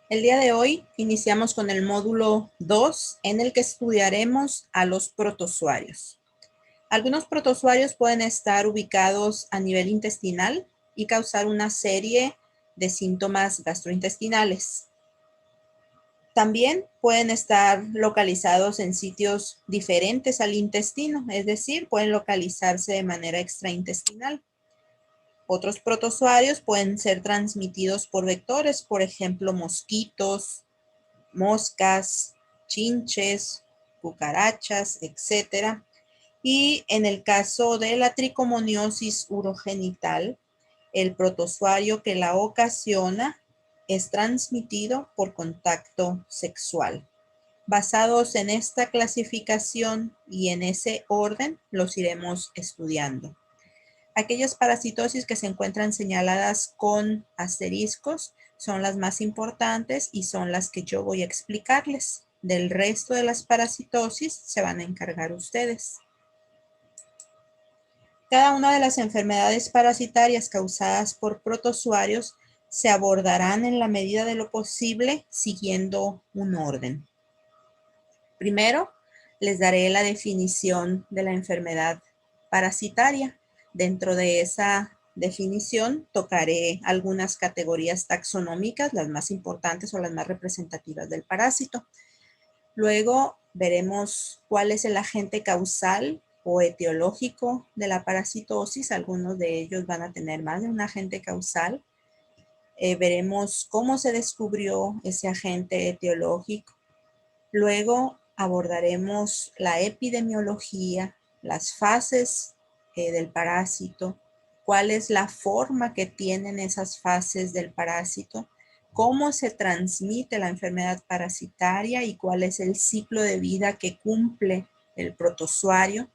El día de hoy iniciamos con el módulo 2 en el que estudiaremos a los protozoarios. Algunos protozoarios pueden estar ubicados a nivel intestinal y causar una serie de síntomas gastrointestinales. También pueden estar localizados en sitios diferentes al intestino, es decir, pueden localizarse de manera extraintestinal. Otros protozoarios pueden ser transmitidos por vectores, por ejemplo, mosquitos, moscas, chinches, cucarachas, etc. Y en el caso de la tricomoniosis urogenital, el protozoario que la ocasiona es transmitido por contacto sexual. Basados en esta clasificación y en ese orden, los iremos estudiando. Aquellas parasitosis que se encuentran señaladas con asteriscos son las más importantes y son las que yo voy a explicarles. Del resto de las parasitosis se van a encargar ustedes. Cada una de las enfermedades parasitarias causadas por protozoarios se abordarán en la medida de lo posible siguiendo un orden. Primero, les daré la definición de la enfermedad parasitaria. Dentro de esa definición tocaré algunas categorías taxonómicas, las más importantes o las más representativas del parásito. Luego veremos cuál es el agente causal o etiológico de la parasitosis. Algunos de ellos van a tener más de un agente causal. Veremos cómo se descubrió ese agente etiológico. Luego abordaremos la epidemiología, las fases del parásito, cuál es la forma que tienen esas fases del parásito, cómo se transmite la enfermedad parasitaria y cuál es el ciclo de vida que cumple el protozoario,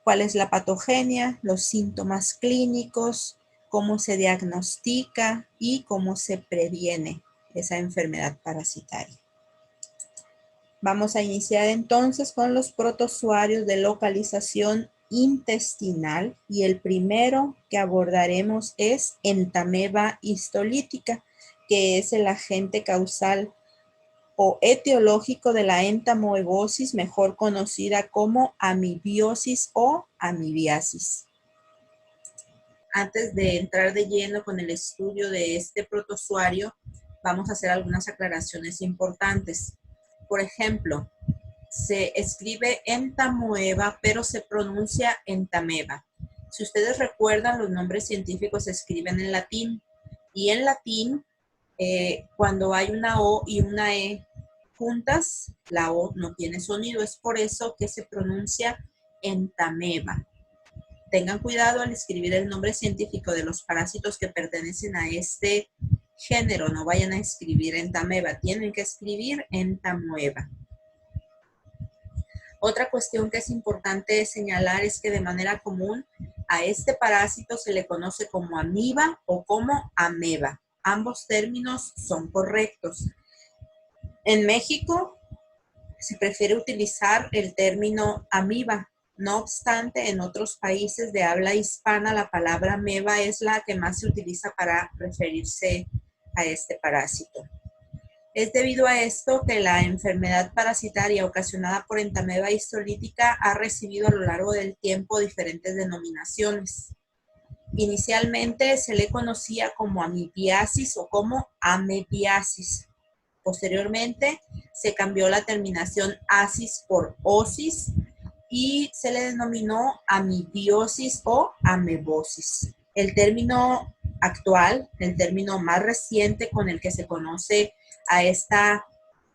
cuál es la patogenia, los síntomas clínicos, cómo se diagnostica y cómo se previene esa enfermedad parasitaria. Vamos a iniciar entonces con los protozoarios de localización intestinal y el primero que abordaremos es Entamoeba histolítica, que es el agente causal o etiológico de la entamoebosis, mejor conocida como amibiosis o amibiasis. Antes de entrar de lleno con el estudio de este protozoario, vamos a hacer algunas aclaraciones importantes. Por ejemplo, se escribe Entamoeba, pero se pronuncia Entameba. Si ustedes recuerdan, los nombres científicos se escriben en latín. Y en latín, cuando hay una O y una E juntas, la O no tiene sonido. Es por eso que se pronuncia Entameba. Tengan cuidado al escribir el nombre científico de los parásitos que pertenecen a este género. No vayan a escribir Entameba, tienen que escribir Entamoeba. Otra cuestión que es importante señalar es que de manera común a este parásito se le conoce como amiba o como ameba. Ambos términos son correctos. En México se prefiere utilizar el término amiba. No obstante, en otros países de habla hispana la palabra ameba es la que más se utiliza para referirse a este parásito. Es debido a esto que la enfermedad parasitaria ocasionada por Entamoeba histolítica ha recibido a lo largo del tiempo diferentes denominaciones. Inicialmente se le conocía como amibiasis o como amebiasis. Posteriormente se cambió la terminación asis por osis y se le denominó amibiosis o amebosis. El término actual, el término más reciente con el que se conoce a esta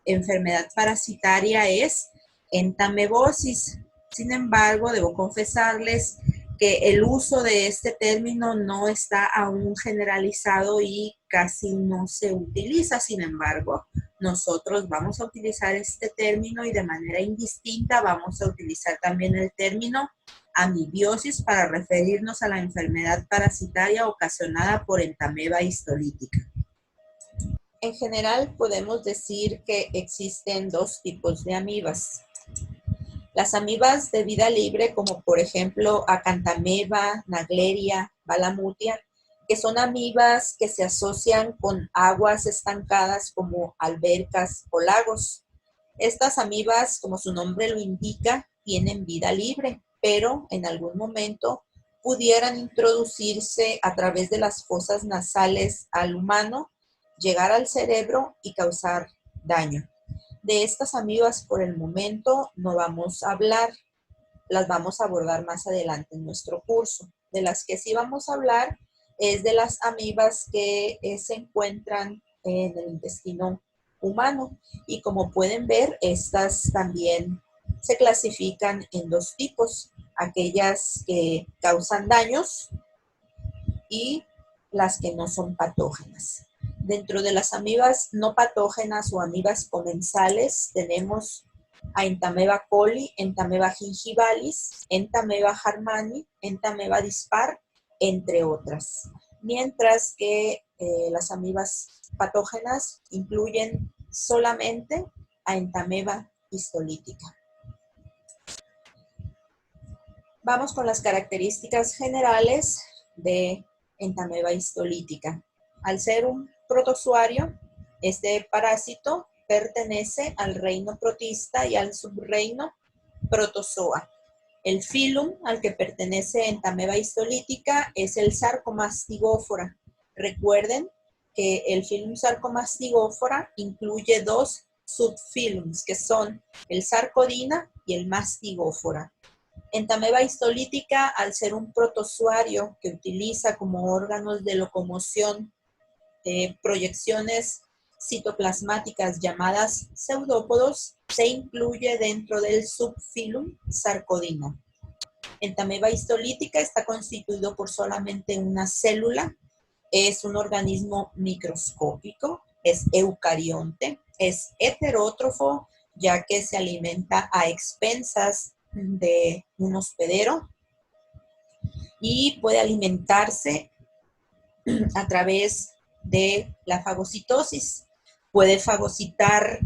enfermedad parasitaria es entamebosis. Sin embargo, debo confesarles que el uso de este término no está aún generalizado y casi no se utiliza. Sin embargo, nosotros vamos a utilizar este término y de manera indistinta vamos a utilizar también el término amibiosis para referirnos a la enfermedad parasitaria ocasionada por Entamoeba histolítica. En general, podemos decir que existen dos tipos de amibas. Las amibas de vida libre, como por ejemplo Acanthamoeba, Naegleria, Balamutia, que son amibas que se asocian con aguas estancadas como albercas o lagos. Estas amibas, como su nombre lo indica, tienen vida libre, pero en algún momento pudieran introducirse a través de las fosas nasales al humano, llegar al cerebro y causar daño. De estas amibas por el momento no vamos a hablar, las vamos a abordar más adelante en nuestro curso. De las que sí vamos a hablar es de las amibas que se encuentran en el intestino humano. Y como pueden ver, estas también se clasifican en dos tipos, aquellas que causan daños y las que no son patógenas. Dentro de las amibas no patógenas o amibas comensales tenemos a Entamoeba coli, Entamoeba gingivalis, Entamoeba harmani, Entamoeba dispar, entre otras. Mientras que las amibas patógenas incluyen solamente a Entamoeba histolítica. Vamos con las características generales de Entamoeba histolítica. Al ser un protozoario, este parásito pertenece al reino protista y al subreino protozoa. El filum al que pertenece Entamoeba histolítica es el Sarcomastigófora. Recuerden que el filum Sarcomastigófora incluye dos subfilums, que son el Sarcodina y el Mastigófora. Entamoeba histolítica, al ser un protozoario que utiliza como órganos de locomoción proyecciones citoplasmáticas llamadas pseudópodos, se incluye dentro del subfilum Sarcodina. Entamoeba histolítica está constituido por solamente una célula, es un organismo microscópico, es eucarionte, es heterótrofo, ya que se alimenta a expensas de un hospedero y puede alimentarse a través de la fagocitosis. Puede fagocitar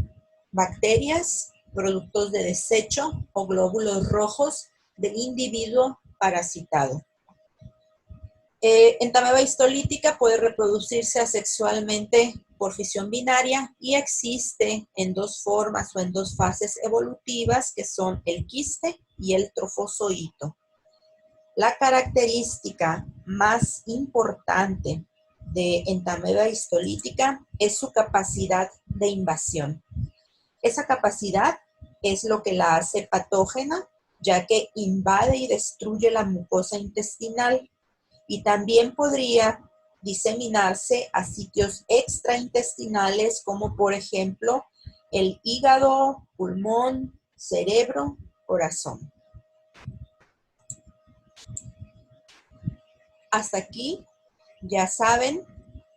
bacterias, productos de desecho o glóbulos rojos del individuo parasitado. Entamoeba histolítica puede reproducirse asexualmente por fisión binaria y existe en dos formas o en dos fases evolutivas, que son el quiste y el trofozoito. La característica más importante de Entamoeba histolítica es su capacidad de invasión. Esa capacidad es lo que la hace patógena, ya que invade y destruye la mucosa intestinal, y también podría diseminarse a sitios extraintestinales como por ejemplo el hígado, pulmón, cerebro, corazón. Hasta aquí ya saben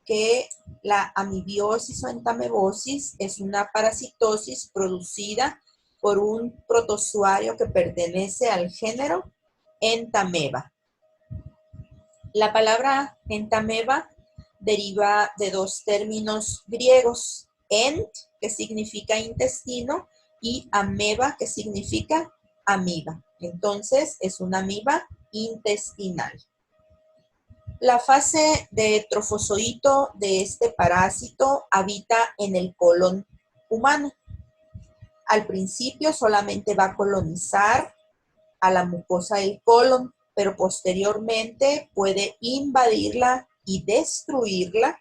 que la amibiosis o entamebosis es una parasitosis producida por un protozoario que pertenece al género Entamoeba. La palabra Entamoeba deriva de dos términos griegos, ent, que significa intestino, y ameba, que significa amiba. Entonces, es una amiba intestinal. La fase de trofozoito de este parásito habita en el colon humano. Al principio solamente va a colonizar a la mucosa del colon, pero posteriormente puede invadirla y destruirla,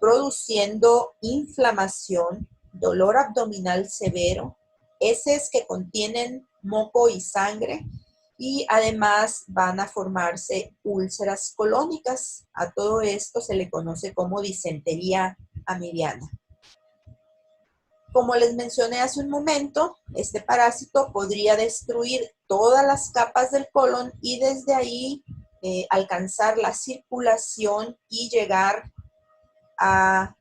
produciendo inflamación, dolor abdominal severo, heces que contienen moco y sangre, y además van a formarse úlceras colónicas. A todo esto se le conoce como disentería amibiana. Como les mencioné hace un momento, este parásito podría destruir todas las capas del colon y desde ahí alcanzar la circulación y llegar a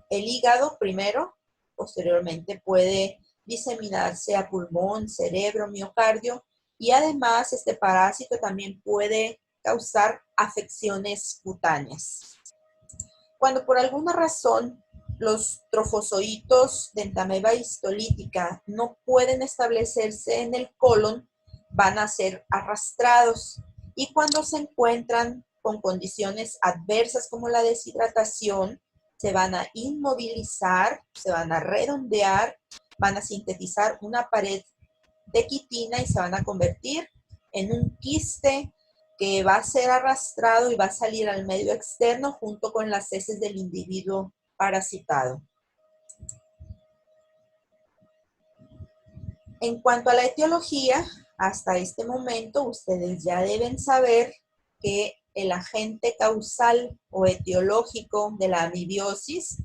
el hígado primero. Posteriormente puede diseminarse a pulmón, cerebro, miocardio, y además este parásito también puede causar afecciones cutáneas. Cuando por alguna razón los trofozoitos de Entamoeba histolítica no pueden establecerse en el colon, van a ser arrastrados, y cuando se encuentran con condiciones adversas como la deshidratación, se van a inmovilizar, se van a redondear, van a sintetizar una pared de quitina y se van a convertir en un quiste que va a ser arrastrado y va a salir al medio externo junto con las heces del individuo parasitado. En cuanto a la etiología, hasta este momento ustedes ya deben saber que el agente causal o etiológico de la amibiosis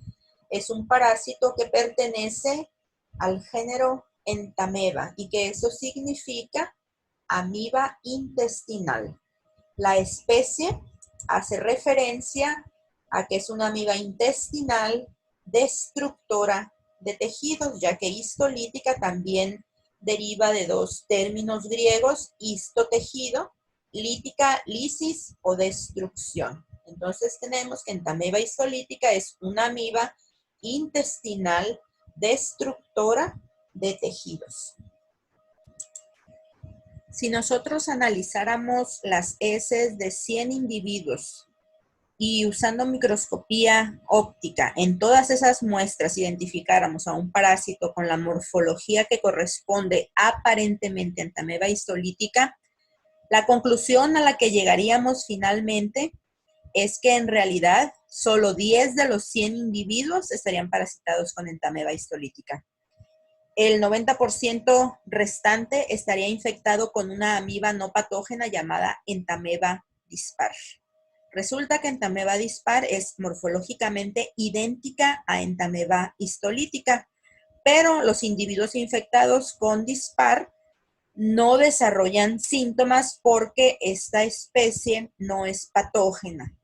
es un parásito que pertenece al género Entamoeba y que eso significa amiba intestinal. La especie hace referencia a que es una amiba intestinal destructora de tejidos, ya que histolítica también deriva de dos términos griegos, histotejido, lítica, lisis o destrucción. Entonces tenemos que Entamoeba histolítica es una amiba intestinal destructora de tejidos. Si nosotros analizáramos las heces de 100 individuos y usando microscopía óptica en todas esas muestras identificáramos a un parásito con la morfología que corresponde aparentemente a Entamoeba histolítica, la conclusión a la que llegaríamos finalmente es que en realidad solo 10 de los 100 individuos estarían parasitados con Entamoeba histolítica. El 90% restante estaría infectado con una amiba no patógena llamada Entamoeba dispar. Resulta que Entamoeba dispar es morfológicamente idéntica a Entamoeba histolítica, pero los individuos infectados con dispar no desarrollan síntomas porque esta especie no es patógena.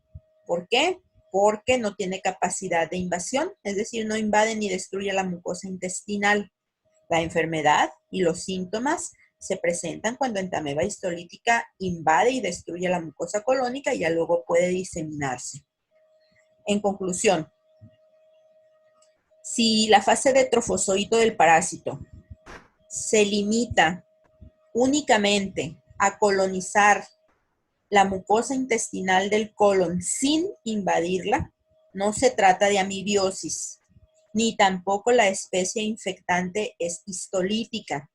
¿Por qué? Porque no tiene capacidad de invasión, es decir, no invade ni destruye la mucosa intestinal. La enfermedad y los síntomas se presentan cuando Entamoeba histolítica invade y destruye la mucosa colónica y ya luego puede diseminarse. En conclusión, si la fase de trofozoito del parásito se limita únicamente a colonizar la mucosa intestinal del colon sin invadirla, no se trata de amibiosis, ni tampoco la especie infectante es histolítica.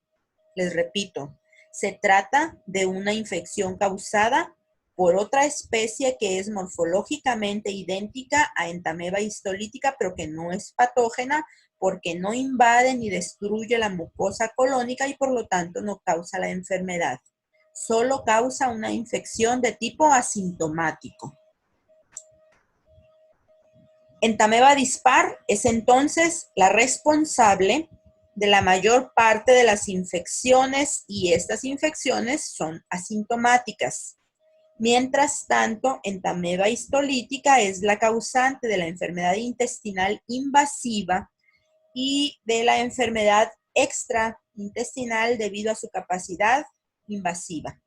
Les repito, se trata de una infección causada por otra especie que es morfológicamente idéntica a Entamoeba histolítica, pero que no es patógena porque no invade ni destruye la mucosa colónica y por lo tanto no causa la enfermedad. Solo causa una infección de tipo asintomático. Entamoeba dispar es entonces la responsable de la mayor parte de las infecciones y estas infecciones son asintomáticas. Mientras tanto, Entamoeba histolítica es la causante de la enfermedad intestinal invasiva y de la enfermedad extraintestinal debido a su capacidad invasiva.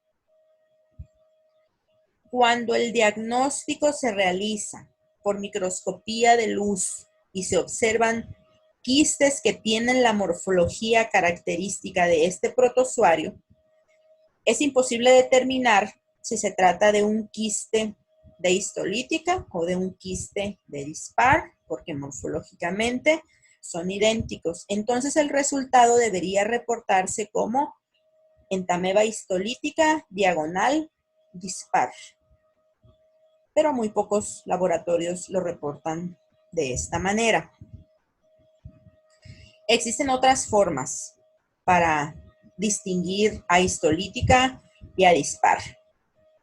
Cuando el diagnóstico se realiza por microscopía de luz y se observan quistes que tienen la morfología característica de este protozoario, es imposible determinar si se trata de un quiste de histolítica o de un quiste de dispar, porque morfológicamente son idénticos. Entonces el resultado debería reportarse como Entamoeba histolítica diagonal dispar. Pero muy pocos laboratorios lo reportan de esta manera. Existen otras formas para distinguir a histolítica y a dispar.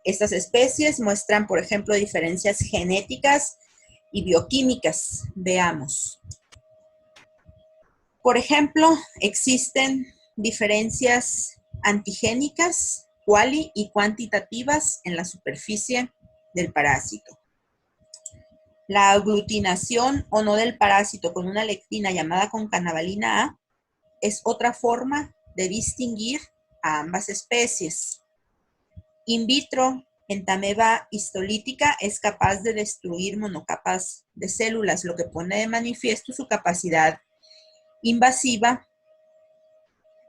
Estas especies muestran, por ejemplo, diferencias genéticas y bioquímicas. Veamos. Por ejemplo, existen diferencias antigénicas, cuali y cuantitativas en la superficie del parásito. La aglutinación o no del parásito con una lectina llamada concanavalina A es otra forma de distinguir a ambas especies. In vitro, Entamoeba histolítica es capaz de destruir monocapas de células, lo que pone de manifiesto su capacidad invasiva,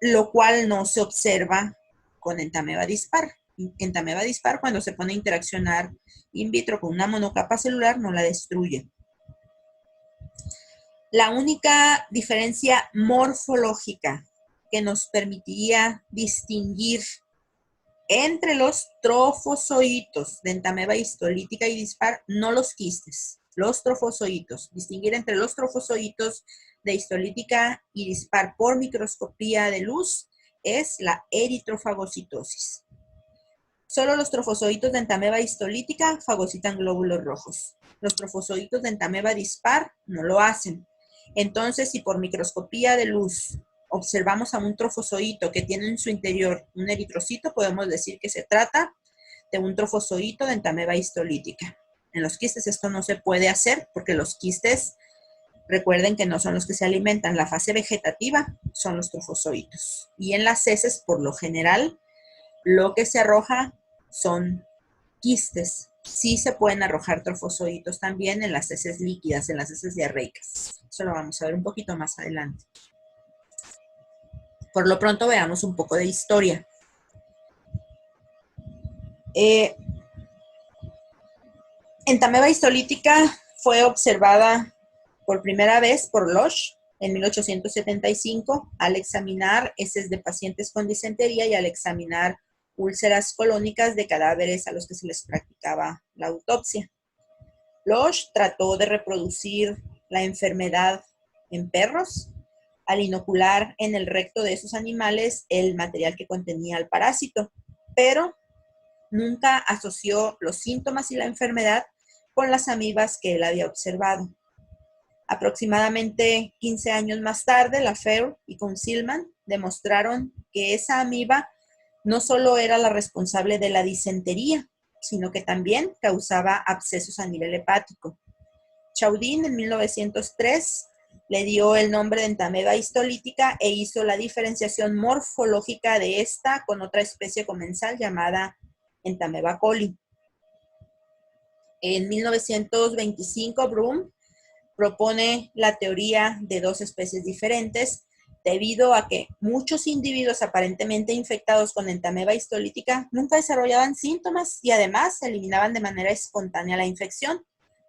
lo cual no se observa con Entamoeba dispar. entameba dispar, cuando se pone a interaccionar in vitro con una monocapa celular, no la destruye. La única diferencia morfológica que nos permitiría distinguir entre los trofozoitos de entameba histolítica y dispar, no los quistes, los trofozoitos, distinguir entre los trofozoitos de histolítica y dispar por microscopía de luz es la eritrofagocitosis. Solo los trofozoitos de entameba histolítica fagocitan glóbulos rojos. Los trofozoitos de entameba dispar no lo hacen. Entonces, si por microscopía de luz observamos a un trofozoito que tiene en su interior un eritrocito, podemos decir que se trata de un trofozoito de entameba histolítica. En los quistes esto no se puede hacer porque los quistes, recuerden que no son los que se alimentan. La fase vegetativa son los trofozoitos. Y en las heces, por lo general, lo que se arroja son quistes. Sí se pueden arrojar trofozoitos también en las heces líquidas, en las heces diarreicas. Eso lo vamos a ver un poquito más adelante. Por lo pronto veamos un poco de historia. Entameba histolítica fue observada por primera vez por Losch en 1875 al examinar heces de pacientes con disentería y al examinar úlceras colónicas de cadáveres a los que se les practicaba la autopsia. Losch trató de reproducir la enfermedad en perros al inocular en el recto de esos animales el material que contenía el parásito, pero nunca asoció los síntomas y la enfermedad con las amibas que él había observado. Aproximadamente 15 años más tarde, Lafleur y Consilman demostraron que esa amiba no solo era la responsable de la disentería, sino que también causaba abscesos a nivel hepático. Chaudin en 1903 le dio el nombre de entameba histolítica e hizo la diferenciación morfológica de esta con otra especie comensal llamada entameba coli. En 1925, Brum propone la teoría de dos especies diferentes debido a que muchos individuos aparentemente infectados con entameba histolítica nunca desarrollaban síntomas y además eliminaban de manera espontánea la infección.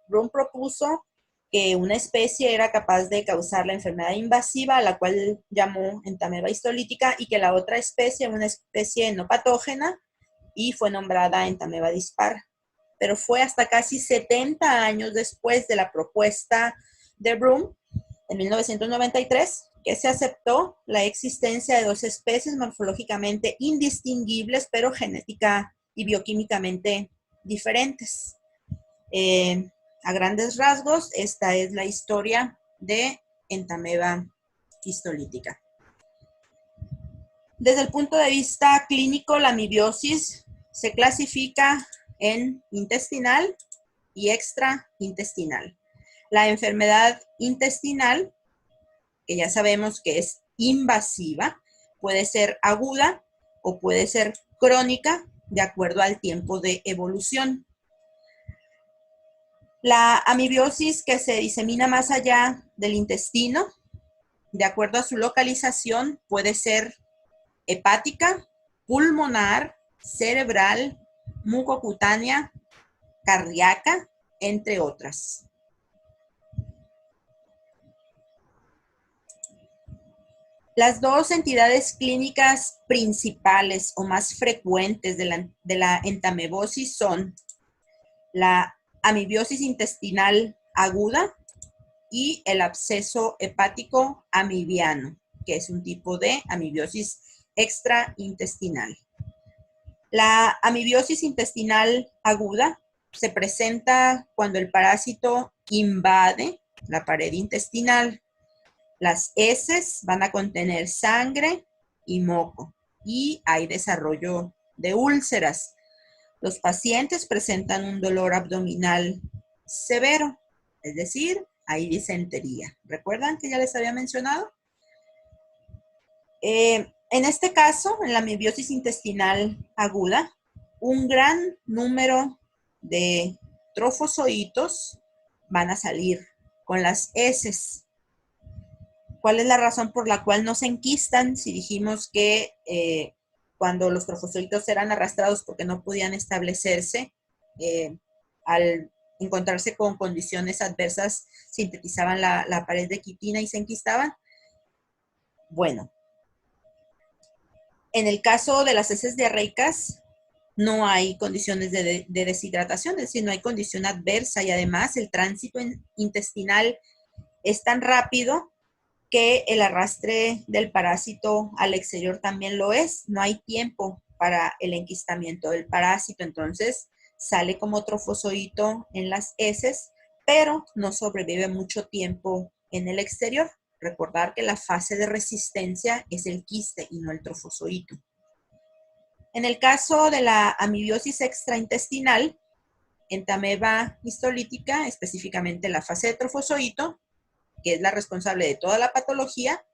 Brum propuso que una especie era capaz de causar la enfermedad invasiva, a la cual llamó entameba histolítica, y que la otra especie, una especie no patógena, y fue nombrada entameba dispar. Pero fue hasta casi 70 años después de la propuesta de Brum, en 1993, que se aceptó la existencia de dos especies morfológicamente indistinguibles, pero genética y bioquímicamente diferentes. A grandes rasgos, esta es la historia de entameba histolítica. Desde el punto de vista clínico, la amibiosis se clasifica en intestinal y extraintestinal. La enfermedad intestinal, que ya sabemos que es invasiva, puede ser aguda o puede ser crónica de acuerdo al tiempo de evolución. La amibiosis que se disemina más allá del intestino, de acuerdo a su localización, puede ser hepática, pulmonar, cerebral, mucocutánea, cardíaca, entre otras. Las dos entidades clínicas principales o más frecuentes de la entamebosis son la amibiosis intestinal aguda y el absceso hepático amibiano, que es un tipo de amibiosis extraintestinal. La amibiosis intestinal aguda se presenta cuando el parásito invade la pared intestinal. Las heces van a contener sangre y moco y hay desarrollo de úlceras. Los pacientes presentan un dolor abdominal severo, es decir, hay disentería. ¿Recuerdan que ya les había mencionado? En este caso, en la amibiosis intestinal aguda, un gran número de trofozoitos van a salir con las heces. ¿Cuál es la razón por la cual no se enquistan? Si dijimos que cuando los trofozoitos eran arrastrados porque no podían establecerse, al encontrarse con condiciones adversas, sintetizaban la pared de quitina y se enquistaban. Bueno, en el caso de las heces diarreicas, no hay condiciones de deshidratación, es decir, no hay condición adversa, y además el tránsito intestinal es tan rápido que el arrastre del parásito al exterior también lo es. No hay tiempo para el enquistamiento del parásito, entonces sale como trofozoito en las heces, pero no sobrevive mucho tiempo en el exterior. Recordar que la fase de resistencia es el quiste y no el trofozoito. En el caso de la amibiosis extraintestinal, Entamoeba histolítica, específicamente la fase de trofozoito, que es la responsable de toda la patología,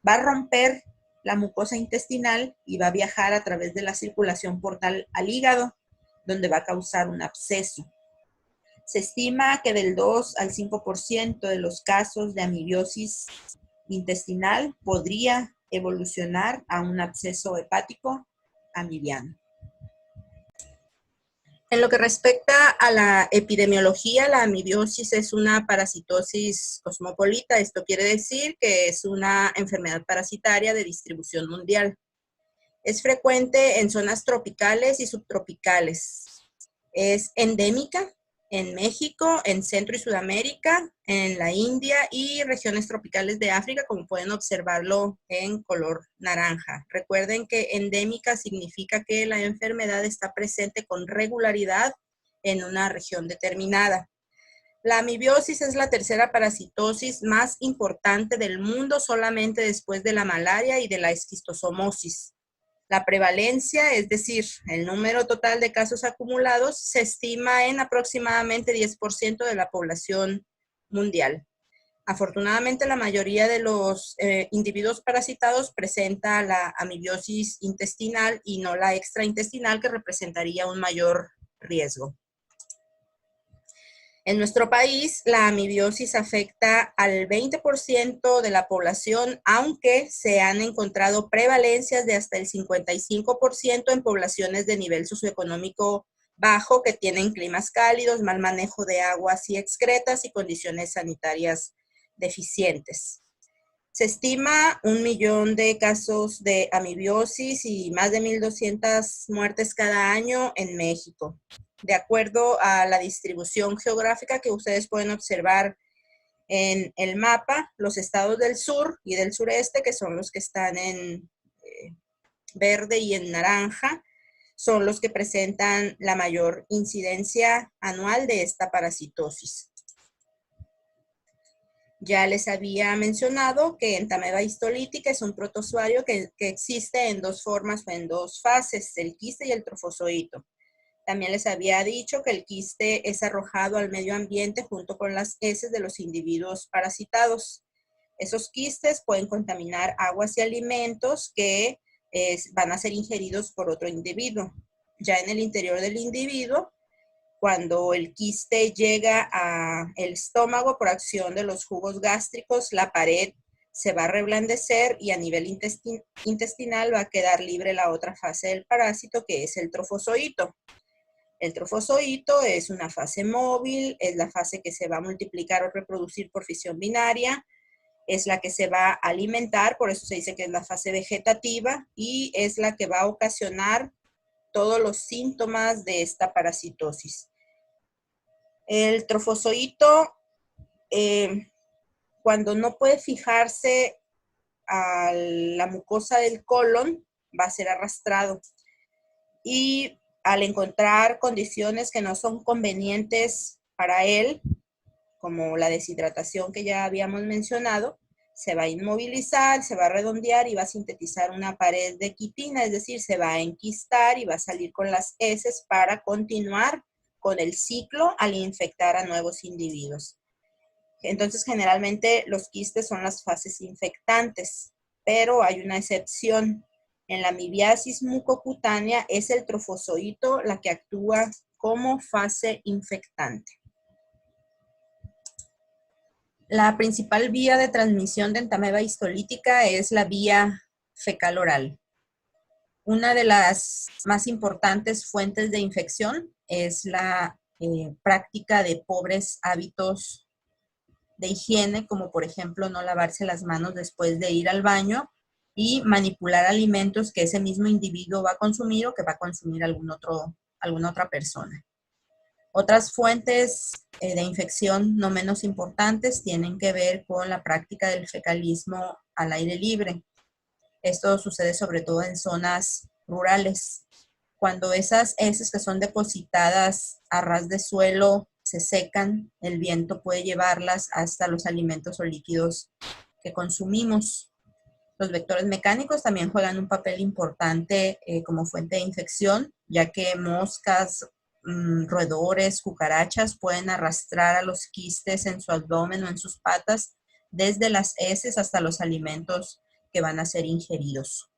va a romper la mucosa intestinal y va a viajar a través de la circulación portal al hígado, donde va a causar un absceso. Se estima que del 2 al 5% de los casos de amibiosis intestinal podría evolucionar a un absceso hepático amibiano. En lo que respecta a la epidemiología, la amibiosis es una parasitosis cosmopolita. Esto quiere decir que es una enfermedad parasitaria de distribución mundial. Es frecuente en zonas tropicales y subtropicales. Es endémica en México, en Centro y Sudamérica, en la India y regiones tropicales de África, como pueden observarlo en color naranja. Recuerden que endémica significa que la enfermedad está presente con regularidad en una región determinada. La amibiosis es la tercera parasitosis más importante del mundo, solamente después de la malaria y de la esquistosomosis. La prevalencia, es decir, el número total de casos acumulados, se estima en aproximadamente 10% de la población mundial. Afortunadamente, la mayoría de los individuos parasitados presenta la amibiosis intestinal y no la extraintestinal, que representaría un mayor riesgo. En nuestro país, la amibiosis afecta al 20% de la población, aunque se han encontrado prevalencias de hasta el 55% en poblaciones de nivel socioeconómico bajo que tienen climas cálidos, mal manejo de aguas y excretas y condiciones sanitarias deficientes. Se estima 1 millón de casos de amibiosis y más de 1,200 muertes cada año en México. De acuerdo a la distribución geográfica que ustedes pueden observar en el mapa, los estados del sur y del sureste, que son los que están en verde y en naranja, son los que presentan la mayor incidencia anual de esta parasitosis. Ya les había mencionado que Entamoeba histolítica es un protozoario que existe en dos formas o en dos fases, el quiste y el trofozoito. También les había dicho que el quiste es arrojado al medio ambiente junto con las heces de los individuos parasitados. Esos quistes pueden contaminar aguas y alimentos que van a ser ingeridos por otro individuo. Ya en el interior del individuo, cuando el quiste llega al estómago por acción de los jugos gástricos, la pared se va a reblandecer y a nivel intestinal va a quedar libre la otra fase del parásito, que es el trofozoito. El trofozoito es una fase móvil, es la fase que se va a multiplicar o reproducir por fisión binaria, es la que se va a alimentar, por eso se dice que es la fase vegetativa, y es la que va a ocasionar todos los síntomas de esta parasitosis. El trofozoito, cuando no puede fijarse a la mucosa del colon, va a ser arrastrado. Y al encontrar condiciones que no son convenientes para él, como la deshidratación que ya habíamos mencionado, se va a inmovilizar, se va a redondear y va a sintetizar una pared de quitina, es decir, se va a enquistar y va a salir con las heces para continuar con el ciclo al infectar a nuevos individuos. Entonces, generalmente los quistes son las fases infectantes, pero hay una excepción. En la amibiasis mucocutánea es el trofozoito la que actúa como fase infectante. La principal vía de transmisión de Entamoeba histolítica es la vía fecal oral. Una de las más importantes fuentes de infección es la práctica de pobres hábitos de higiene, como por ejemplo no lavarse las manos después de ir al baño y manipular alimentos que ese mismo individuo va a consumir o que va a consumir alguna otra persona. Otras fuentes de infección no menos importantes tienen que ver con la práctica del fecalismo al aire libre. Esto sucede sobre todo en zonas rurales. Cuando esas heces que son depositadas a ras de suelo se secan, el viento puede llevarlas hasta los alimentos o líquidos que consumimos. Los vectores mecánicos también juegan un papel importante como fuente de infección, ya que moscas, roedores, cucarachas pueden arrastrar a los quistes en su abdomen o en sus patas desde las heces hasta los alimentos que van a ser ingeridos.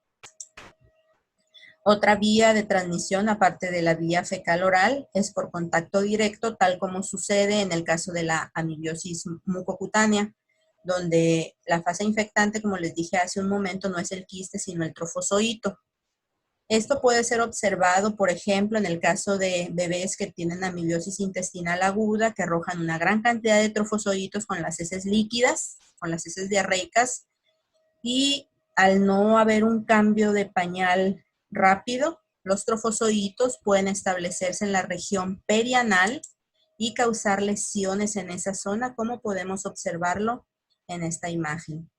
Otra vía de transmisión, aparte de la vía fecal oral, es por contacto directo, tal como sucede en el caso de la amibiosis mucocutánea, donde la fase infectante, como les dije hace un momento, no es el quiste, sino el trofozoito. Esto puede ser observado, por ejemplo, en el caso de bebés que tienen amibiosis intestinal aguda, que arrojan una gran cantidad de trofozoitos con las heces líquidas, con las heces diarreicas, y al no haber un cambio de pañal rápido, los trofozoitos pueden establecerse en la región perianal y causar lesiones en esa zona, como podemos observarlo en esta imagen.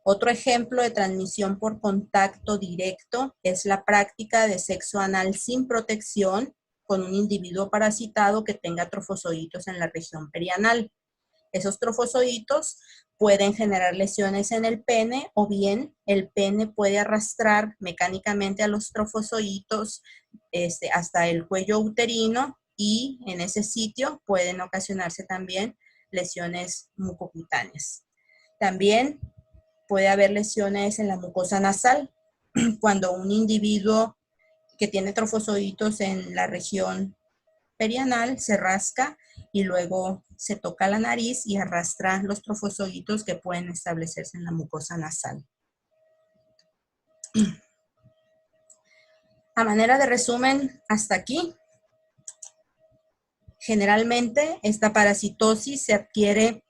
Otro ejemplo de transmisión por contacto directo es la práctica de sexo anal sin protección con un individuo parasitado que tenga trofozoitos en la región perianal. Esos trofozoitos pueden generar lesiones en el pene o bien el pene puede arrastrar mecánicamente a los trofozoitos hasta el cuello uterino y en ese sitio pueden ocasionarse también lesiones mucocutáneas. También puede haber lesiones en la mucosa nasal cuando un individuo que tiene trofozoitos en la región perianal se rasca y luego se toca la nariz y arrastra los trofozoitos que pueden establecerse en la mucosa nasal. A manera de resumen, hasta aquí, generalmente esta parasitosis se adquiere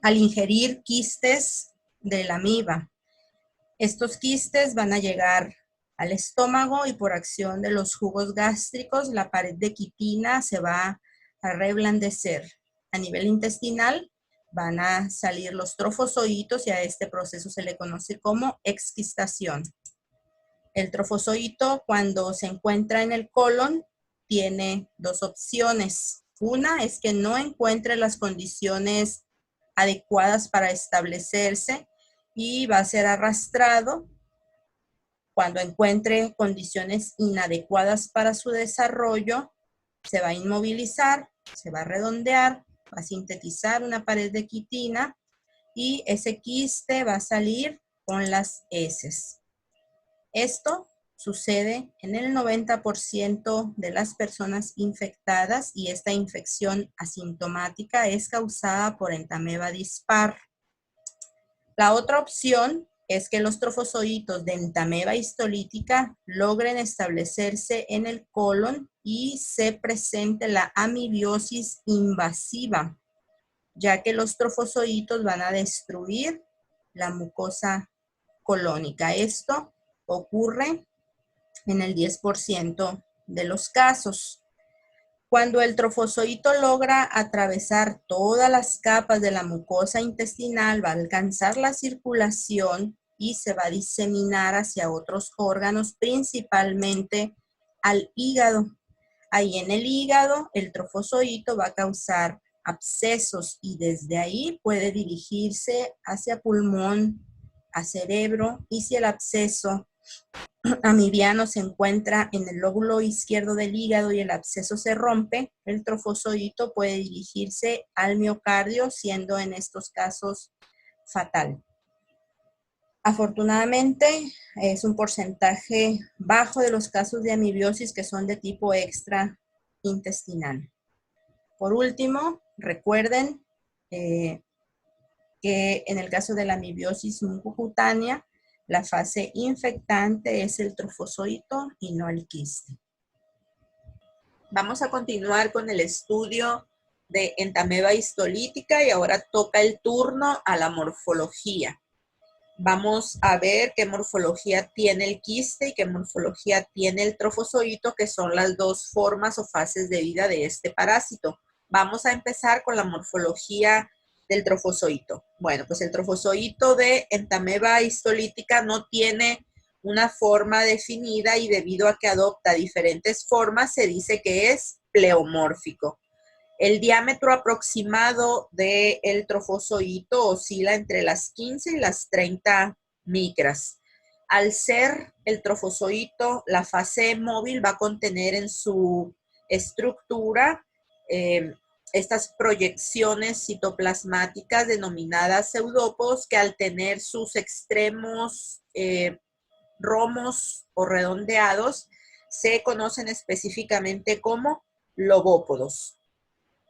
al ingerir quistes de la amiba. Estos quistes van a llegar al estómago y por acción de los jugos gástricos, la pared de quitina se va a reblandecer. A nivel intestinal van a salir los trofozoitos y a este proceso se le conoce como exquistación. El trofozoito, cuando se encuentra en el colon, tiene dos opciones. Una es que no encuentre las condiciones adecuadas para establecerse y va a ser arrastrado. Cuando encuentre condiciones inadecuadas para su desarrollo, se va a inmovilizar, se va a redondear, va a sintetizar una pared de quitina y ese quiste va a salir con las heces. Esto sucede en el 90% de las personas infectadas y esta infección asintomática es causada por Entamoeba dispar. La otra opción es que los trofozoitos de Entamoeba histolítica logren establecerse en el colon y se presente la amibiosis invasiva, ya que los trofozoitos van a destruir la mucosa colónica. Esto ocurre en el 10% de los casos. Cuando el trofozoito logra atravesar todas las capas de la mucosa intestinal, va a alcanzar la circulación y se va a diseminar hacia otros órganos, principalmente al hígado. Ahí en el hígado, el trofozoito va a causar abscesos y desde ahí puede dirigirse hacia pulmón, a cerebro, y si el absceso amibiano se encuentra en el lóbulo izquierdo del hígado y el absceso se rompe, el trofozoito puede dirigirse al miocardio, siendo en estos casos fatal. Afortunadamente, es un porcentaje bajo de los casos de amibiosis que son de tipo extraintestinal. Por último, recuerden que en el caso de la amibiosis mucocutánea, La fase infectante es el trofozoito y no el quiste. Vamos a continuar con el estudio de entameba histolítica y ahora toca el turno a la morfología. Vamos a ver qué morfología tiene el quiste y qué morfología tiene el trofozoito, que son las dos formas o fases de vida de este parásito. Vamos a empezar con la morfología del trofozoito. Bueno, pues el trofozoito de entameba histolítica no tiene una forma definida y debido a que adopta diferentes formas, se dice que es pleomórfico. El diámetro aproximado del trofozoito oscila entre las 15 y las 30 micras. Al ser el trofozoito, la fase móvil va a contener en su estructura estas proyecciones citoplasmáticas denominadas pseudópodos que al tener sus extremos romos o redondeados se conocen específicamente como lobópodos.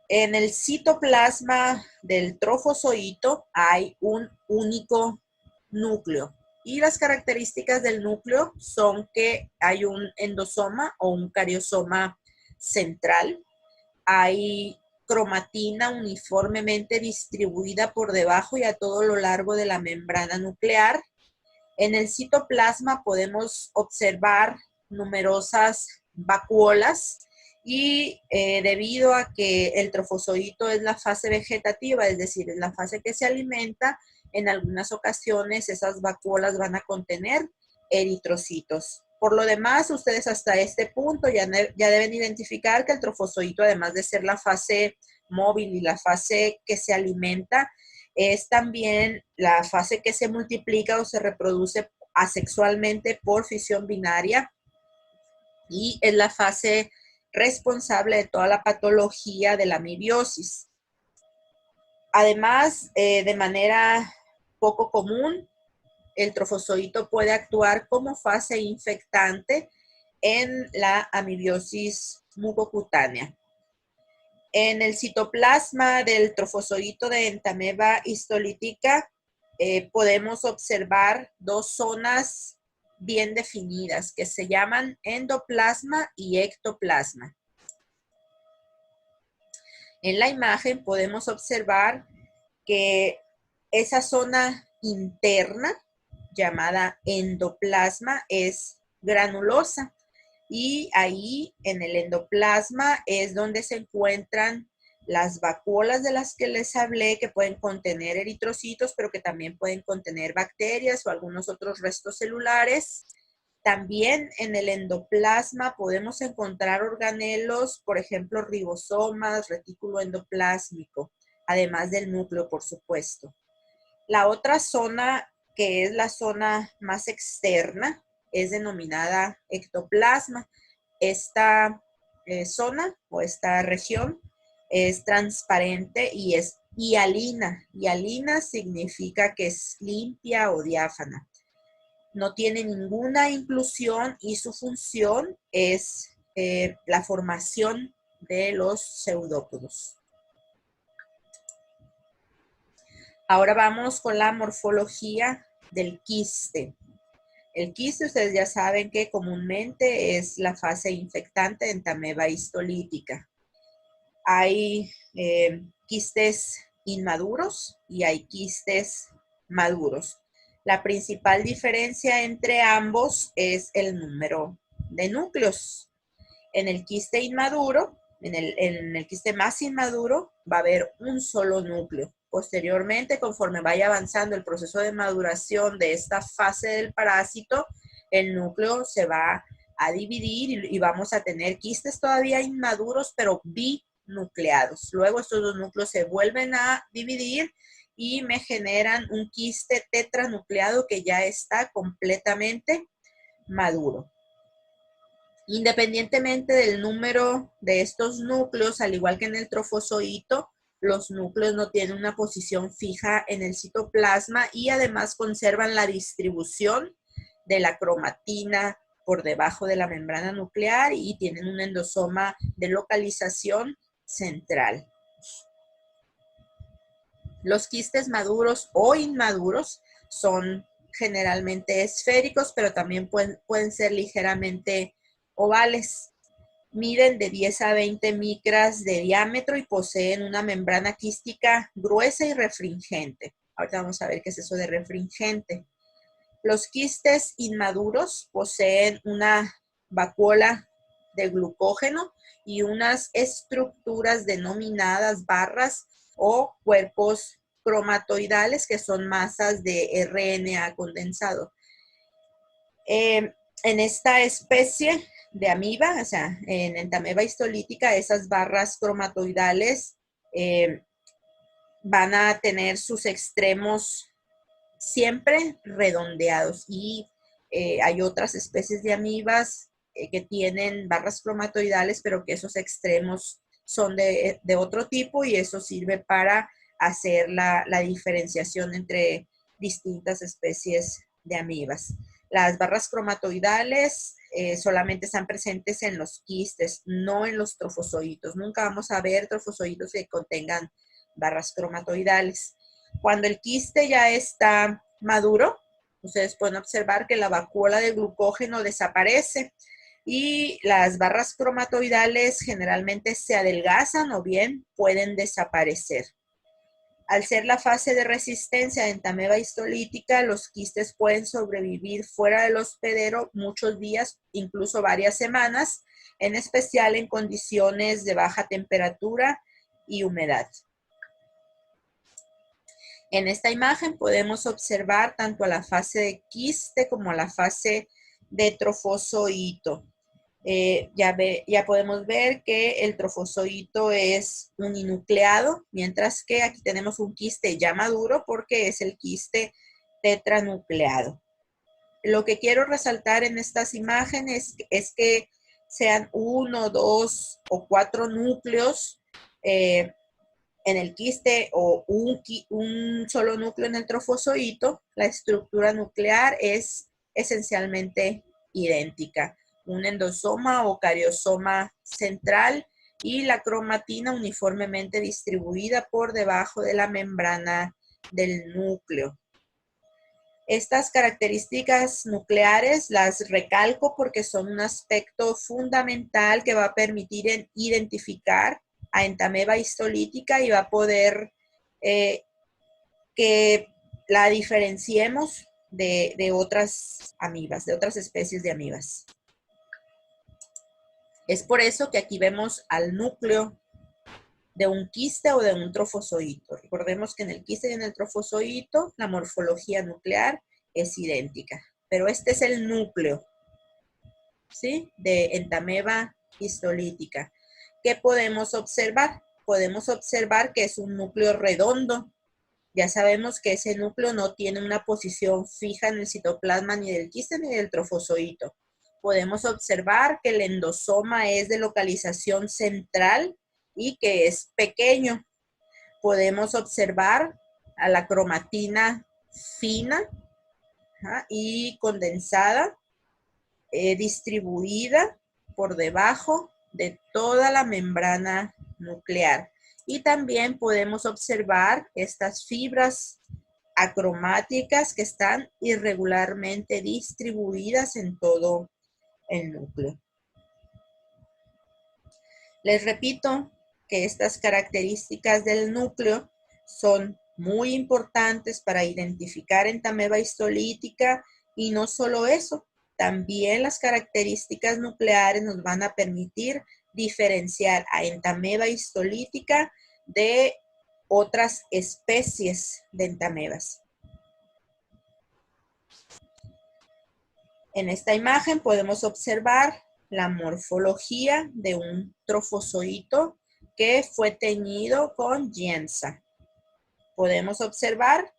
En el citoplasma del trofozoito hay un único núcleo y las características del núcleo son que hay un endosoma o un cariosoma central, hay cromatina uniformemente distribuida por debajo y a todo lo largo de la membrana nuclear. En el citoplasma podemos observar numerosas vacuolas y debido a que el trofozoito es la fase vegetativa, es decir, es la fase que se alimenta, en algunas ocasiones esas vacuolas van a contener eritrocitos. Por lo demás, ustedes hasta este punto ya deben identificar que el trofozoito, además de ser la fase móvil y la fase que se alimenta, es también la fase que se multiplica o se reproduce asexualmente por fisión binaria y es la fase responsable de toda la patología de la amibiosis. Además, de manera poco común, el trofozoito puede actuar como fase infectante en la amibiosis mucocutánea. En el citoplasma del trofozoito de entameba histolítica podemos observar dos zonas bien definidas que se llaman endoplasma y ectoplasma. En la imagen podemos observar que esa zona interna llamada endoplasma es granulosa y ahí en el endoplasma es donde se encuentran las vacuolas de las que les hablé, que pueden contener eritrocitos, pero que también pueden contener bacterias o algunos otros restos celulares. También en el endoplasma podemos encontrar organelos, por ejemplo, ribosomas, retículo endoplásmico, además del núcleo, por supuesto. La otra zona, que es la zona más externa, es denominada ectoplasma. Esta zona o esta región es transparente y es hialina. Hialina significa que es limpia o diáfana. No tiene ninguna inclusión y su función es la formación de los pseudópodos. Ahora vamos con la morfología del quiste. El quiste, ustedes ya saben que comúnmente es la fase infectante de entameba histolítica. Hay quistes inmaduros y hay quistes maduros. La principal diferencia entre ambos es el número de núcleos. En el quiste inmaduro, en el quiste más inmaduro, va a haber un solo núcleo. Posteriormente, conforme vaya avanzando el proceso de maduración de esta fase del parásito, el núcleo se va a dividir y vamos a tener quistes todavía inmaduros, pero binucleados. Luego estos dos núcleos se vuelven a dividir y me generan un quiste tetranucleado que ya está completamente maduro. Independientemente del número de estos núcleos, al igual que en el trofozoito, los núcleos no tienen una posición fija en el citoplasma y además conservan la distribución de la cromatina por debajo de la membrana nuclear y tienen un endosoma de localización central. Los quistes maduros o inmaduros son generalmente esféricos, pero también pueden ser ligeramente ovales. Miden de 10 a 20 micras de diámetro y poseen una membrana quística gruesa y refringente. Ahorita vamos a ver qué es eso de refringente. Los quistes inmaduros poseen una vacuola de glucógeno y unas estructuras denominadas barras o cuerpos cromatoidales, que son masas de RNA condensado. En esta especie de amiba, o sea, en Entamoeba histolítica, esas barras cromatoidales van a tener sus extremos siempre redondeados, y hay otras especies de amibas que tienen barras cromatoidales, pero que esos extremos son de otro tipo, y eso sirve para hacer la diferenciación entre distintas especies de amibas. Las barras cromatoidales solamente están presentes en los quistes, no en los trofozoitos. Nunca vamos a ver trofozoitos que contengan barras cromatoidales. Cuando el quiste ya está maduro, ustedes pueden observar que la vacuola de glucógeno desaparece y las barras cromatoidales generalmente se adelgazan o bien pueden desaparecer. Al ser la fase de resistencia de Entamoeba histolítica, los quistes pueden sobrevivir fuera del hospedero muchos días, incluso varias semanas, en especial en condiciones de baja temperatura y humedad. En esta imagen podemos observar tanto a la fase de quiste como a la fase de trofozoito. Ya podemos ver que el trofozoito es uninucleado, mientras que aquí tenemos un quiste ya maduro porque es el quiste tetranucleado. Lo que quiero resaltar en estas imágenes es que sean 1, 2 o 4 núcleos en el quiste o un solo núcleo en el trofozoito, la estructura nuclear es esencialmente idéntica. Un endosoma o cariosoma central y la cromatina uniformemente distribuida por debajo de la membrana del núcleo. Estas características nucleares las recalco porque son un aspecto fundamental que va a permitir identificar a Entamoeba histolítica y va a poder que la diferenciemos de otras amibas, de otras especies de amibas. Es por eso que aquí vemos al núcleo de un quiste o de un trofozoito. Recordemos que en el quiste y en el trofozoito la morfología nuclear es idéntica, pero este es el núcleo, ¿sí?, de Entamoeba histolítica. ¿Qué podemos observar? Podemos observar que es un núcleo redondo. Ya sabemos que ese núcleo no tiene una posición fija en el citoplasma ni del quiste ni del trofozoito. Podemos observar que el endosoma es de localización central y que es pequeño. Podemos observar a la cromatina fina y condensada, distribuida por debajo de toda la membrana nuclear. Y también podemos observar estas fibras acromáticas que están irregularmente distribuidas en todo el núcleo. Les repito que estas características del núcleo son muy importantes para identificar Entamoeba histolítica, y no solo eso, también las características nucleares nos van a permitir diferenciar a Entamoeba histolítica de otras especies de entamoebas. En esta imagen podemos observar la morfología de un trofozoito que fue teñido con Giemsa. Podemos observar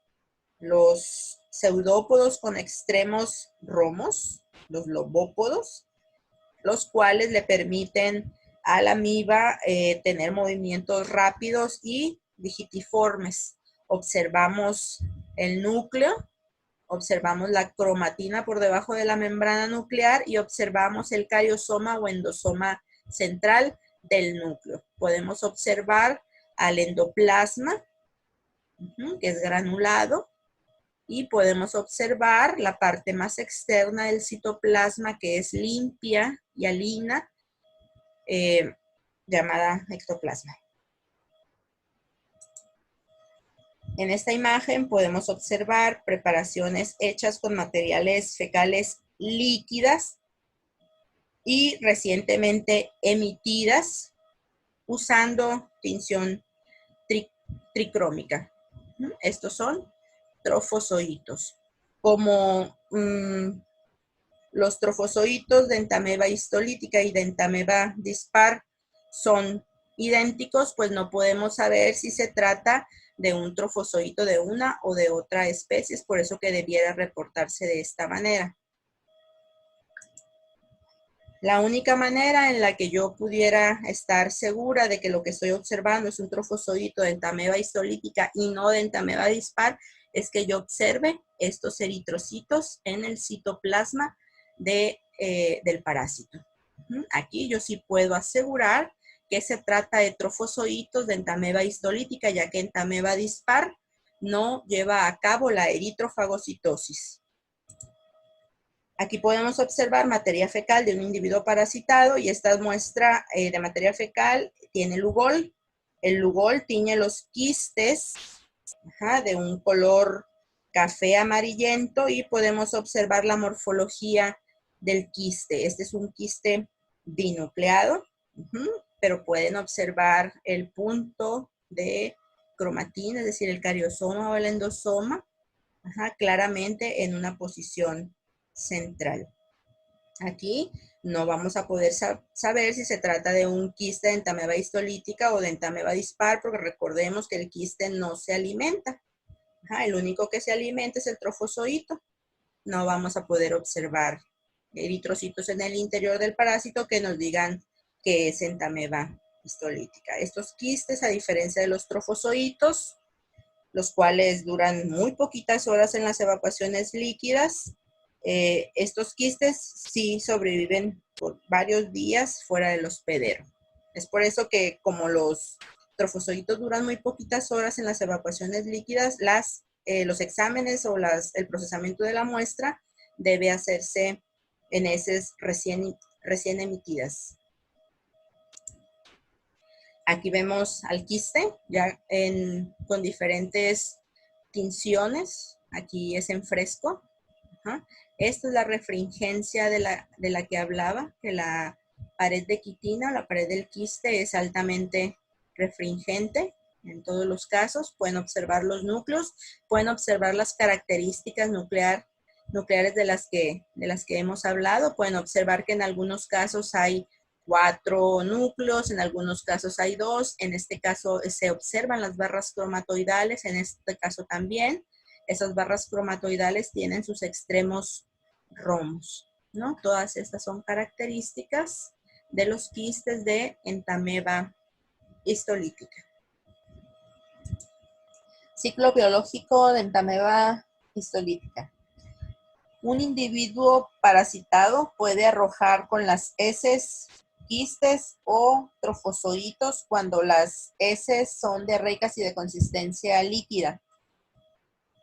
los pseudópodos con extremos romos, los lobópodos, los cuales le permiten a la amiba tener movimientos rápidos y digitiformes. Observamos el núcleo, observamos la cromatina por debajo de la membrana nuclear y observamos el cariosoma o endosoma central del núcleo. Podemos observar al endoplasma, que es granulado, y podemos observar la parte más externa del citoplasma, que es limpia y alina, llamada ectoplasma. En esta imagen podemos observar preparaciones hechas con materiales fecales líquidas y recientemente emitidas usando tinción tricrómica. Estos son trofozoitos. Como los trofozoitos de Entamoeba histolítica y de Entamoeba dispar son idénticos, pues no podemos saber si se trata de un trofozoito de una o de otra especie, es por eso que debiera reportarse de esta manera. La única manera en la que yo pudiera estar segura de que lo que estoy observando es un trofozoito de Entamoeba histolítica y no de Entamoeba dispar es que yo observe estos eritrocitos en el citoplasma del parásito. Aquí yo sí puedo asegurar que se trata de trofozoitos de Entamoeba histolítica, ya que Entamoeba dispar no lleva a cabo la eritrofagocitosis. Aquí podemos observar materia fecal de un individuo parasitado y esta muestra de materia fecal tiene lugol. El lugol tiñe los quistes de un color café amarillento y podemos observar la morfología del quiste. Este es un quiste binucleado, pero pueden observar el punto de cromatina, es decir, el cariosoma o el endosoma, claramente en una posición central. Aquí no vamos a poder saber si se trata de un quiste de Entamoeba histolítica o de Entamoeba dispar, porque recordemos que el quiste no se alimenta. El único que se alimenta es el trofozoito. No vamos a poder observar eritrocitos en el interior del parásito que nos digan que es Entamoeba histolítica. Estos quistes, a diferencia de los trofozoitos, los cuales duran muy poquitas horas en las evacuaciones líquidas, estos quistes sí sobreviven por varios días fuera del hospedero. Es por eso que como los trofozoitos duran muy poquitas horas en las evacuaciones líquidas, los exámenes o el procesamiento de la muestra debe hacerse en heces recién emitidas. Aquí vemos al quiste ya con diferentes tinciones. Aquí es en fresco. Esta es la refringencia de la que hablaba, que la pared de quitina, la pared del quiste es altamente refringente en todos los casos. Pueden observar los núcleos, pueden observar las características nucleares de las que hemos hablado. Pueden observar que en algunos casos hay 4 núcleos, en algunos casos hay 2. En este caso se observan las barras cromatoidales, en este caso también. Esas barras cromatoidales tienen sus extremos romos, ¿no? Todas estas son características de los quistes de Entamoeba histolítica. Ciclo biológico de Entamoeba histolítica. Un individuo parasitado puede arrojar con las heces quistes o trofozoitos cuando las heces son diarreicas y de consistencia líquida.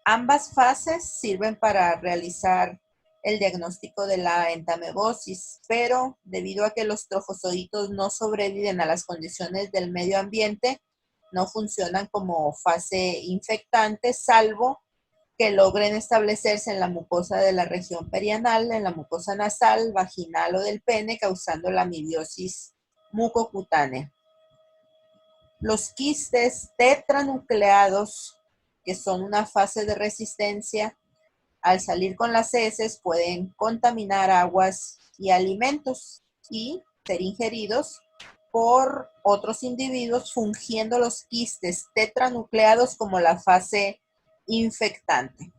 Ambas fases sirven para realizar el diagnóstico de la entamoebosis, pero debido a que los trofozoitos no sobreviven a las condiciones del medio ambiente, no funcionan como fase infectante, salvo que logren establecerse en la mucosa de la región perianal, en la mucosa nasal, vaginal o del pene, causando la amibiosis mucocutánea. Los quistes tetranucleados, que son una fase de resistencia, al salir con las heces pueden contaminar aguas y alimentos y ser ingeridos por otros individuos, fungiendo los quistes tetranucleados como la fase infectante.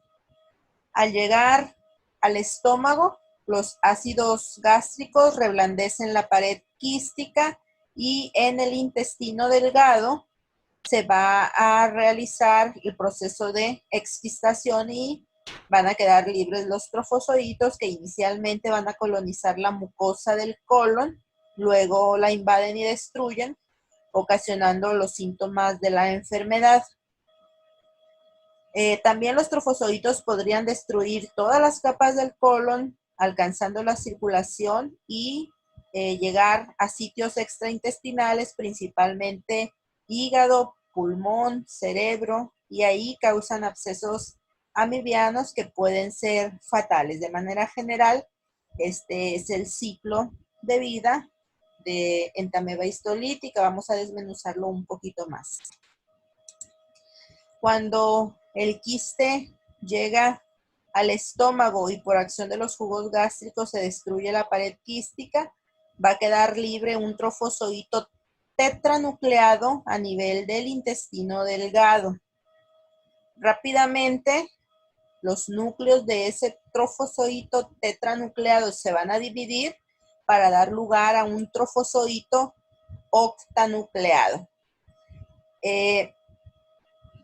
Al llegar al estómago, los ácidos gástricos reblandecen la pared quística y en el intestino delgado se va a realizar el proceso de exquistación y van a quedar libres los trofozoitos que inicialmente van a colonizar la mucosa del colon, luego la invaden y destruyen, ocasionando los síntomas de la enfermedad. También los trofozoitos podrían destruir todas las capas del colon, alcanzando la circulación y llegar a sitios extraintestinales, principalmente hígado, pulmón, cerebro, y ahí causan abscesos amibianos que pueden ser fatales. De manera general, este es el ciclo de vida de Entamoeba histolítica. Vamos a desmenuzarlo un poquito más. Cuando el quiste llega al estómago y por acción de los jugos gástricos se destruye la pared quística, va a quedar libre un trofozoito tetranucleado a nivel del intestino delgado. Rápidamente, los núcleos de ese trofozoito tetranucleado se van a dividir para dar lugar a un trofozoito octanucleado.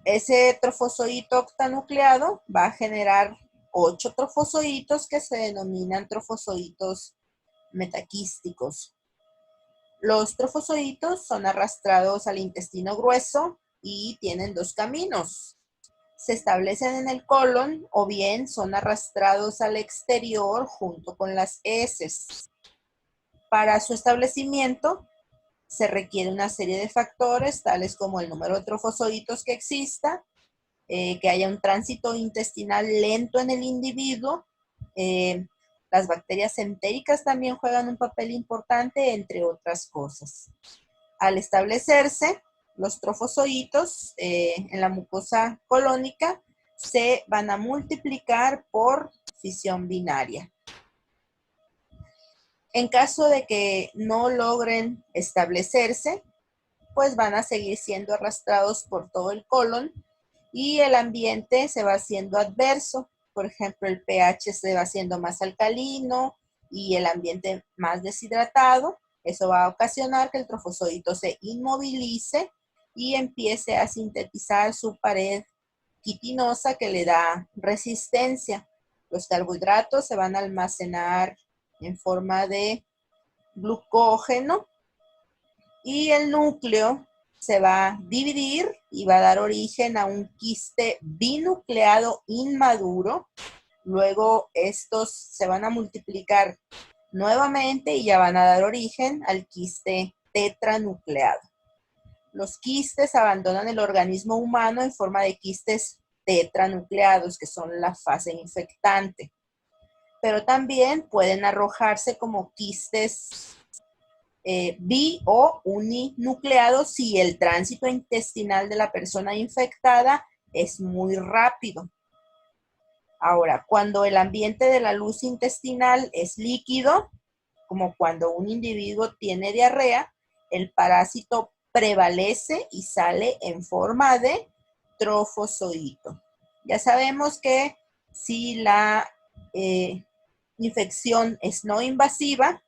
Ese trofozoito octanucleado va a generar 8 trofozoitos que se denominan trofozoitos metaquísticos. Los trofozoitos son arrastrados al intestino grueso y tienen 2 caminos. Se establecen en el colon o bien son arrastrados al exterior junto con las heces. Para su establecimiento se requiere una serie de factores, tales como el número de trofozoitos que exista, que haya un tránsito intestinal lento en el individuo. Las bacterias entéricas también juegan un papel importante, entre otras cosas. Al establecerse, los trofozoitos en la mucosa colónica se van a multiplicar por fisión binaria. En caso de que no logren establecerse, pues van a seguir siendo arrastrados por todo el colon y el ambiente se va haciendo adverso. Por ejemplo, el pH se va haciendo más alcalino y el ambiente más deshidratado. Eso va a ocasionar que el trofozoito se inmovilice y empiece a sintetizar su pared quitinosa que le da resistencia. Los carbohidratos se van a almacenar en forma de glucógeno y el núcleo se va a dividir y va a dar origen a un quiste binucleado inmaduro. Luego estos se van a multiplicar nuevamente y ya van a dar origen al quiste tetranucleado. Los quistes abandonan el organismo humano en forma de quistes tetranucleados, que son la fase infectante. Pero también pueden arrojarse como quistes bi o uninucleados si el tránsito intestinal de la persona infectada es muy rápido. Ahora, cuando el ambiente de la luz intestinal es líquido, como cuando un individuo tiene diarrea, el parásito prevalece y sale en forma de trofozoito. Ya sabemos que si la infección es no invasiva,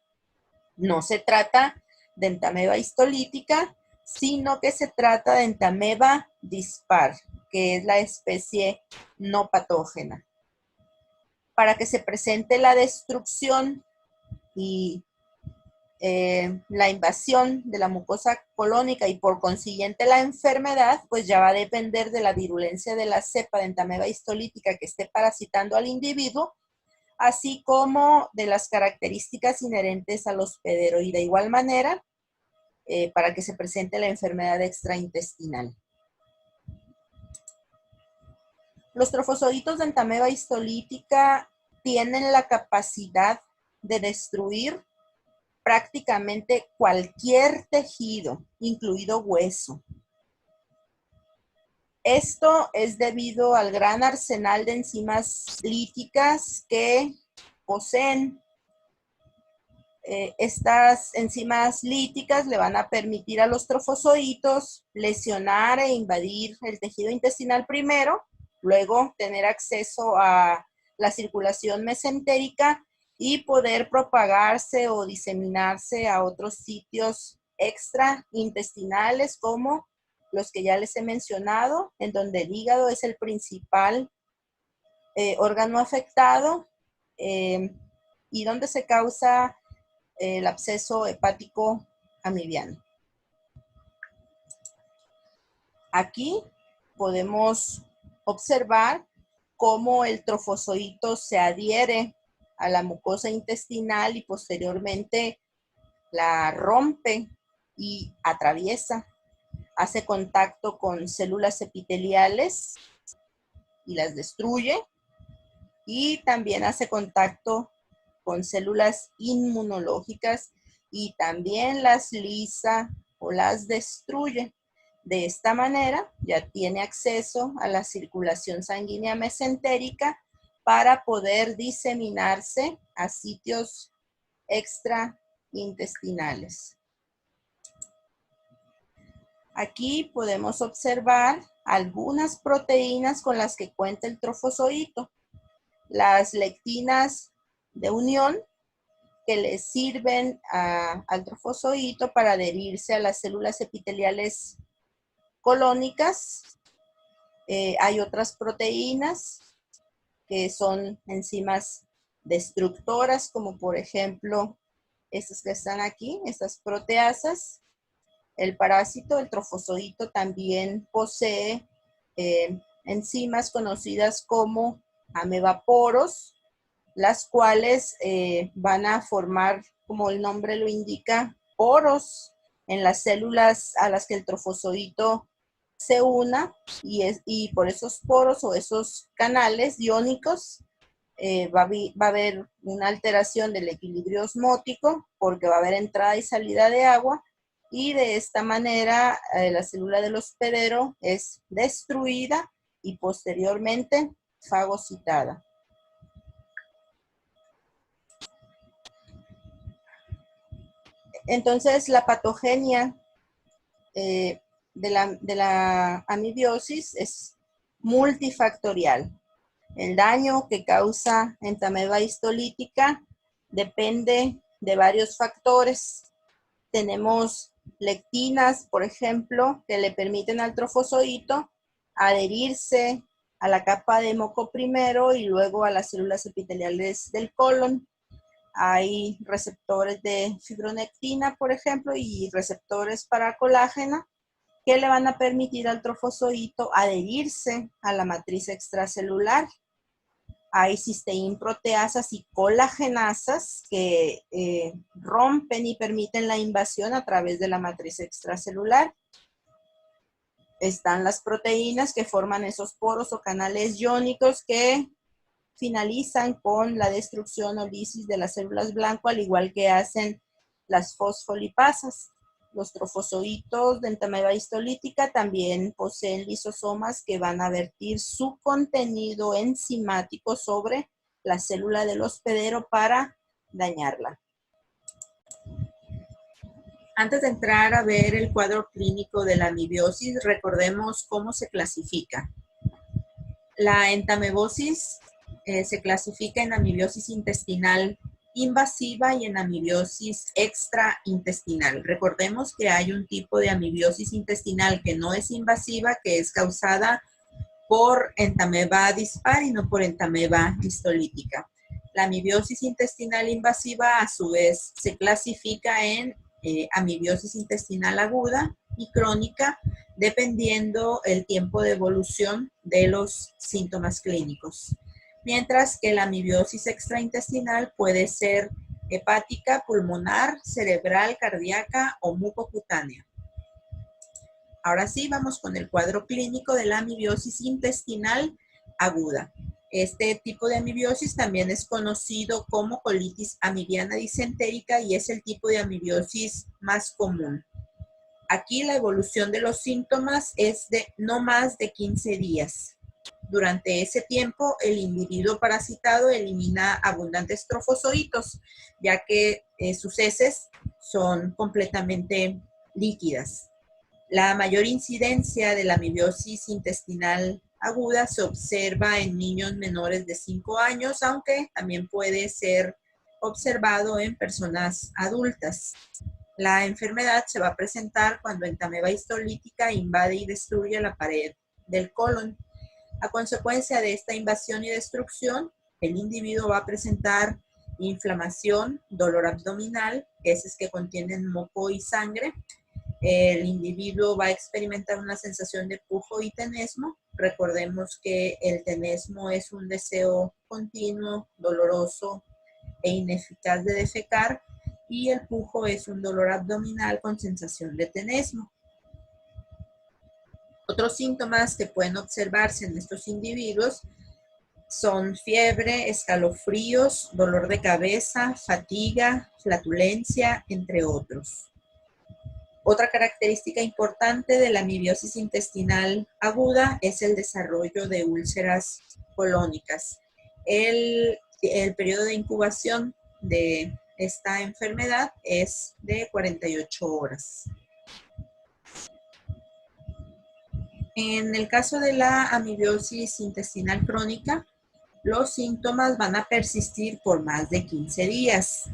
no se trata de Entamoeba histolítica, sino que se trata de Entamoeba dispar, que es la especie no patógena. Para que se presente la destrucción y la invasión de la mucosa colónica y por consiguiente la enfermedad, pues ya va a depender de la virulencia de la cepa de Entamoeba histolítica que esté parasitando al individuo, así como de las características inherentes al hospedero y de igual manera para que se presente la enfermedad extraintestinal. Los trofozoitos de Entamoeba histolítica tienen la capacidad de destruir prácticamente cualquier tejido, incluido hueso. Esto es debido al gran arsenal de enzimas líticas que poseen. Estas enzimas líticas le van a permitir a los trofozoitos lesionar e invadir el tejido intestinal primero, luego tener acceso a la circulación mesentérica y poder propagarse o diseminarse a otros sitios extraintestinales como los que ya les he mencionado, en donde el hígado es el principal órgano afectado y donde se causa el absceso hepático amibiano. Aquí podemos observar cómo el trofozoito se adhiere a la mucosa intestinal y posteriormente la rompe y atraviesa, hace contacto con células epiteliales y las destruye, y también hace contacto con células inmunológicas y también las lisa o las destruye. De esta manera ya tiene acceso a la circulación sanguínea mesentérica para poder diseminarse a sitios extraintestinales. Aquí podemos observar algunas proteínas con las que cuenta el trofozoito. Las lectinas de unión que le sirven al trofozoito para adherirse a las células epiteliales colónicas. Hay otras proteínas que son enzimas destructoras, como por ejemplo estas que están aquí, estas proteasas. El parásito, el trofozoito, también posee enzimas conocidas como amebaporos, las cuales van a formar, como el nombre lo indica, poros en las células a las que el trofozoito se una, y por esos poros o esos canales iónicos va a haber una alteración del equilibrio osmótico, porque va a haber entrada y salida de agua, y de esta manera la célula del hospedero es destruida y posteriormente fagocitada. Entonces, la patogenia de la amibiosis es multifactorial. El daño que causa entamoeba histolítica depende de varios factores. Tenemos lectinas, por ejemplo, que le permiten al trofozoito adherirse a la capa de moco primero y luego a las células epiteliales del colon. Hay receptores de fibronectina, por ejemplo, y receptores para colágeno que le van a permitir al trofozoito adherirse a la matriz extracelular. Hay cisteín proteasas y colagenasas que rompen y permiten la invasión a través de la matriz extracelular. Están las proteínas que forman esos poros o canales iónicos que finalizan con la destrucción o lisis de las células blanco, al igual que hacen las fosfolipasas. Los trofozoitos de entamoeba histolítica también poseen lisosomas que van a vertir su contenido enzimático sobre la célula del hospedero para dañarla. Antes de entrar a ver el cuadro clínico de la amibiosis, recordemos cómo se clasifica. La entamebosis se clasifica en amibiosis intestinal invasiva y en amibiosis extraintestinal. Recordemos que hay un tipo de amibiosis intestinal que no es invasiva, que es causada por entamoeba dispar y no por entamoeba histolítica. La amibiosis intestinal invasiva, a su vez, se clasifica en amibiosis intestinal aguda y crónica, dependiendo el tiempo de evolución de los síntomas clínicos. Mientras que la amibiosis extraintestinal puede ser hepática, pulmonar, cerebral, cardíaca o mucocutánea. Ahora sí, vamos con el cuadro clínico de la amibiosis intestinal aguda. Este tipo de amibiosis también es conocido como colitis amibiana disentérica y es el tipo de amibiosis más común. Aquí la evolución de los síntomas es de no más de 15 días. Durante ese tiempo, el individuo parasitado elimina abundantes trofozoitos, ya que sus heces son completamente líquidas. La mayor incidencia de la amibiosis intestinal aguda se observa en niños menores de 5 años, aunque también puede ser observado en personas adultas. La enfermedad se va a presentar cuando entamoeba histolítica invade y destruye la pared del colon. A consecuencia de esta invasión y destrucción, el individuo va a presentar inflamación, dolor abdominal, heces que contienen moco y sangre, el individuo va a experimentar una sensación de pujo y tenesmo. Recordemos que el tenesmo es un deseo continuo, doloroso e ineficaz de defecar, y el pujo es un dolor abdominal con sensación de tenesmo. Otros síntomas que pueden observarse en estos individuos son fiebre, escalofríos, dolor de cabeza, fatiga, flatulencia, entre otros. Otra característica importante de la amibiosis intestinal aguda es el desarrollo de úlceras colónicas. El periodo de incubación de esta enfermedad es de 48 horas. En el caso de la amibiosis intestinal crónica, los síntomas van a persistir por más de 15 días.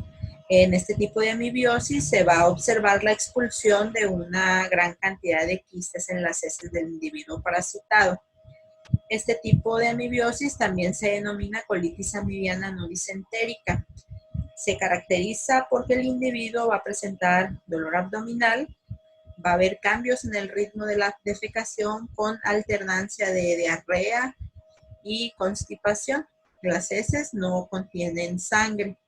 En este tipo de amibiosis se va a observar la expulsión de una gran cantidad de quistes en las heces del individuo parasitado. Este tipo de amibiosis también se denomina colitis amibiana no disentérica. Se caracteriza porque el individuo va a presentar dolor abdominal, va a haber cambios en el ritmo de la defecación con alternancia de diarrea y constipación. Las heces no contienen sangre.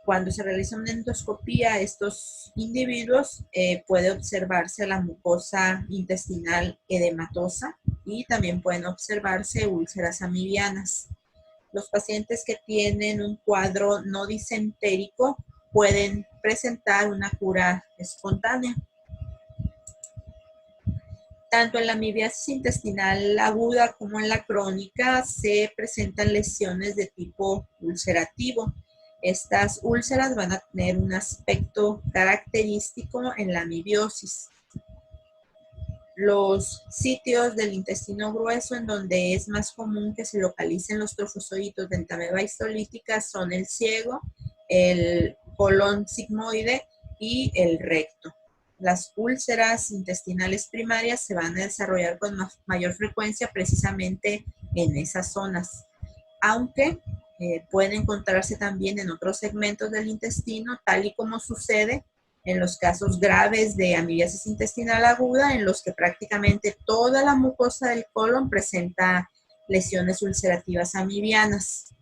Cuando se realiza una endoscopía a estos individuos, puede observarse la mucosa intestinal edematosa y también pueden observarse úlceras amibianas. Los pacientes que tienen un cuadro no disentérico pueden presentar una cura espontánea. Tanto en la amibiosis intestinal aguda como en la crónica se presentan lesiones de tipo ulcerativo. Estas úlceras van a tener un aspecto característico en la amibiosis. Los sitios del intestino grueso en donde es más común que se localicen los trofozoitos de Entamoeba histolítica son el ciego, el colon sigmoide y el recto. Las úlceras intestinales primarias se van a desarrollar con mayor frecuencia precisamente en esas zonas, aunque pueden encontrarse también en otros segmentos del intestino, tal y como sucede en los casos graves de amibiosis intestinal aguda, en los que prácticamente toda la mucosa del colon presenta lesiones ulcerativas amibianas.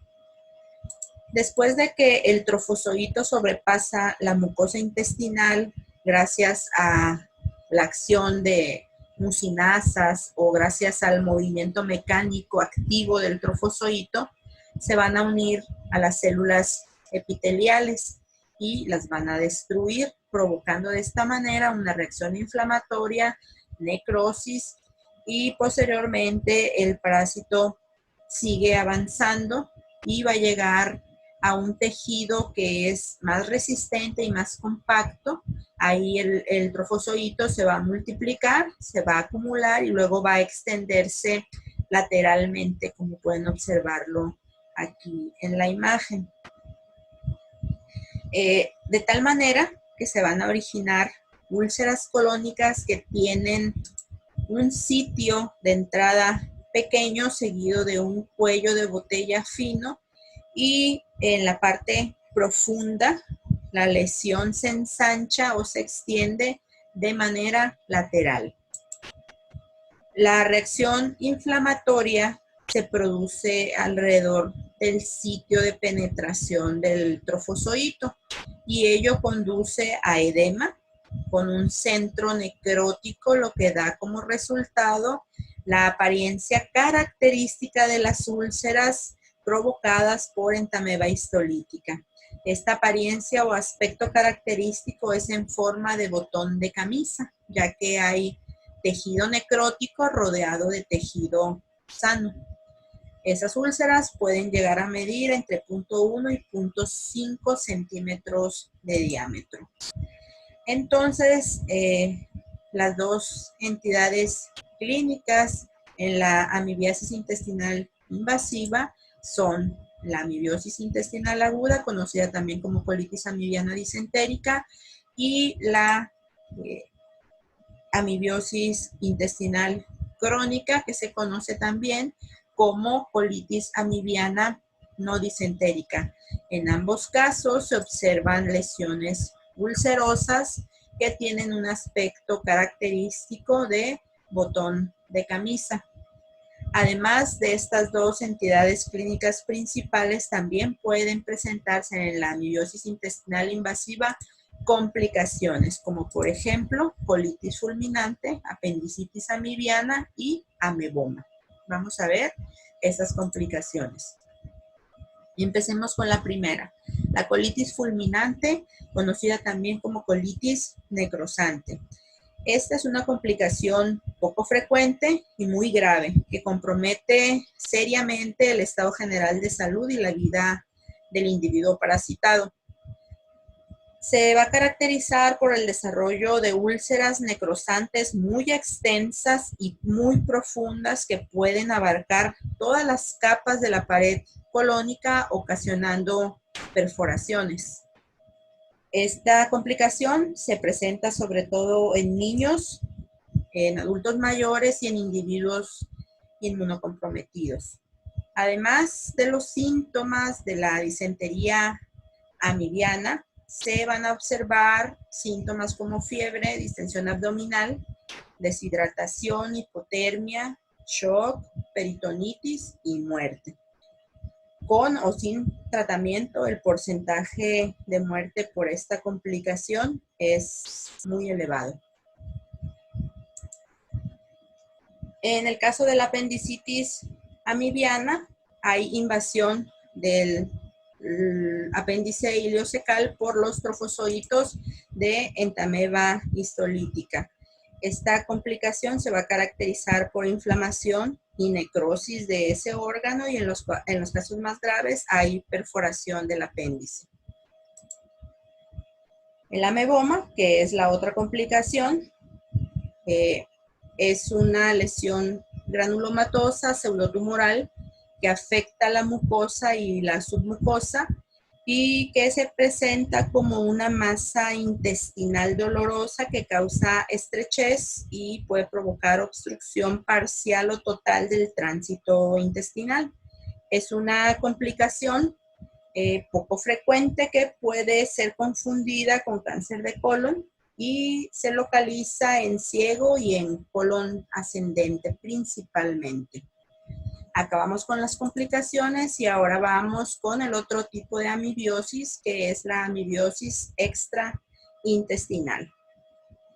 Después de que el trofozoito sobrepasa la mucosa intestinal gracias a la acción de mucinasas o gracias al movimiento mecánico activo del trofozoito, se van a unir a las células epiteliales y las van a destruir, provocando de esta manera una reacción inflamatoria, necrosis, y posteriormente el parásito sigue avanzando y va a llegar a un tejido que es más resistente y más compacto. Ahí el trofozoito se va a multiplicar, se va a acumular y luego va a extenderse lateralmente, como pueden observarlo aquí en la imagen. De tal manera que se van a originar úlceras colónicas que tienen un sitio de entrada pequeño seguido de un cuello de botella fino, y en la parte profunda la lesión se ensancha o se extiende de manera lateral. La reacción inflamatoria se produce alrededor del sitio de penetración del trofozoito y ello conduce a edema con un centro necrótico, lo que da como resultado la apariencia característica de las úlceras provocadas por Entamoeba histolítica. Esta apariencia o aspecto característico es en forma de botón de camisa, ya que hay tejido necrótico rodeado de tejido sano. Esas úlceras pueden llegar a medir entre 0.1 y 0.5 centímetros de diámetro. Entonces, las dos entidades clínicas en la amibiasis intestinal invasiva son la amibiosis intestinal aguda, conocida también como colitis amibiana disentérica, y la amibiosis intestinal crónica, que se conoce también como colitis amibiana no disentérica. En ambos casos se observan lesiones ulcerosas que tienen un aspecto característico de botón de camisa. Además de estas dos entidades clínicas principales, también pueden presentarse en la amibiosis intestinal invasiva complicaciones, como por ejemplo, colitis fulminante, apendicitis amibiana y ameboma. Vamos a ver esas complicaciones. Y empecemos con la primera, la colitis fulminante, conocida también como colitis necrosante. Esta es una complicación poco frecuente y muy grave que compromete seriamente el estado general de salud y la vida del individuo parasitado. Se va a caracterizar por el desarrollo de úlceras necrosantes muy extensas y muy profundas que pueden abarcar todas las capas de la pared colónica, ocasionando perforaciones. Esta complicación se presenta sobre todo en niños, en adultos mayores y en individuos inmunocomprometidos. Además de los síntomas de la disentería amibiana, se van a observar síntomas como fiebre, distensión abdominal, deshidratación, hipotermia, shock, peritonitis y muerte. Con o sin tratamiento, el porcentaje de muerte por esta complicación es muy elevado. En el caso de la apendicitis amibiana, hay invasión del apéndice ileocecal por los trofozoitos de Entamoeba histolítica. Esta complicación se va a caracterizar por inflamación y necrosis de ese órgano y en los casos más graves hay perforación del apéndice. El ameboma, que es la otra complicación, es una lesión granulomatosa pseudotumoral que afecta la mucosa y la submucosa y que se presenta como una masa intestinal dolorosa que causa estrechez y puede provocar obstrucción parcial o total del tránsito intestinal. Es una complicación poco frecuente que puede ser confundida con cáncer de colon y se localiza en ciego y en colon ascendente principalmente. Acabamos con las complicaciones y ahora vamos con el otro tipo de amibiosis, que es la amibiosis extraintestinal.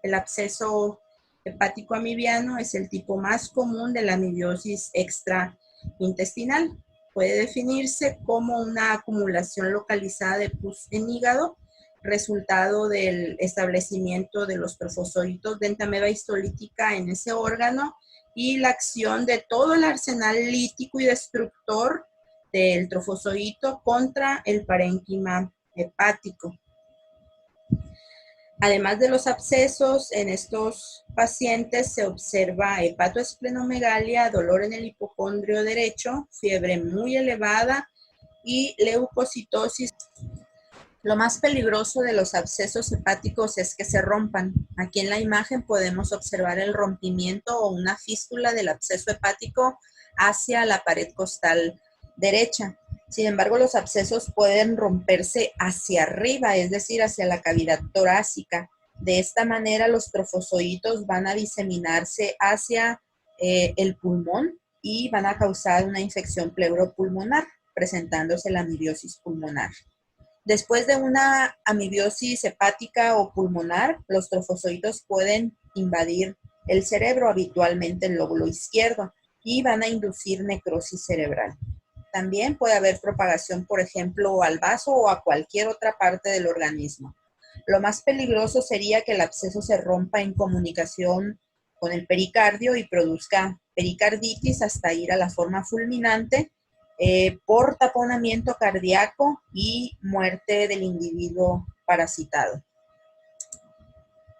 El absceso hepático amibiano es el tipo más común de la amibiosis extraintestinal. Puede definirse como una acumulación localizada de pus en hígado, resultado del establecimiento de los trofozoitos de Entamoeba histolítica en ese órgano y la acción de todo el arsenal lítico y destructor del trofozoito contra el parénquima hepático. Además de los abscesos, en estos pacientes se observa hepatoesplenomegalia, dolor en el hipocondrio derecho, fiebre muy elevada y leucocitosis. Lo más peligroso de los abscesos hepáticos es que se rompan. Aquí en la imagen podemos observar el rompimiento o una fístula del absceso hepático hacia la pared costal derecha. Sin embargo, los abscesos pueden romperse hacia arriba, es decir, hacia la cavidad torácica. De esta manera, los trofozoitos van a diseminarse hacia el pulmón y van a causar una infección pleuropulmonar, presentándose la amibiosis pulmonar. Después de una amibiosis hepática o pulmonar, los trofozoitos pueden invadir el cerebro, habitualmente el lóbulo izquierdo, y van a inducir necrosis cerebral. También puede haber propagación, por ejemplo, al vaso o a cualquier otra parte del organismo. Lo más peligroso sería que el absceso se rompa en comunicación con el pericardio y produzca pericarditis hasta ir a la forma fulminante, por taponamiento cardíaco y muerte del individuo parasitado.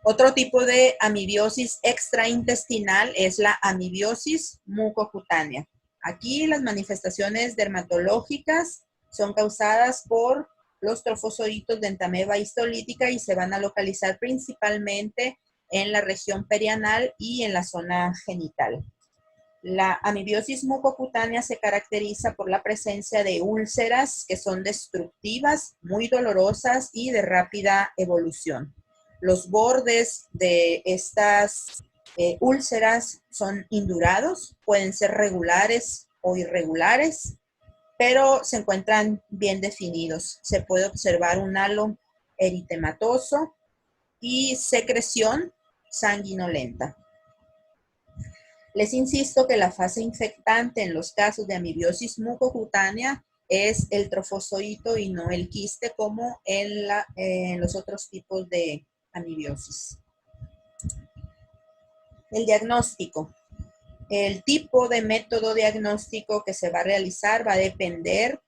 Otro tipo de amibiosis extraintestinal es la amibiosis mucocutánea. Aquí las manifestaciones dermatológicas son causadas por los trofozoitos de Entamoeba histolítica y se van a localizar principalmente en la región perianal y en la zona genital. La amibiosis mucocutánea se caracteriza por la presencia de úlceras que son destructivas, muy dolorosas y de rápida evolución. Los bordes de estas úlceras son indurados, pueden ser regulares o irregulares, pero se encuentran bien definidos. Se puede observar un halo eritematoso y secreción sanguinolenta. Les insisto que la fase infectante en los casos de amibiosis mucocutánea es el trofozoito y no el quiste como en los otros tipos de amibiosis. El diagnóstico. El tipo de método diagnóstico que se va a realizar va a depender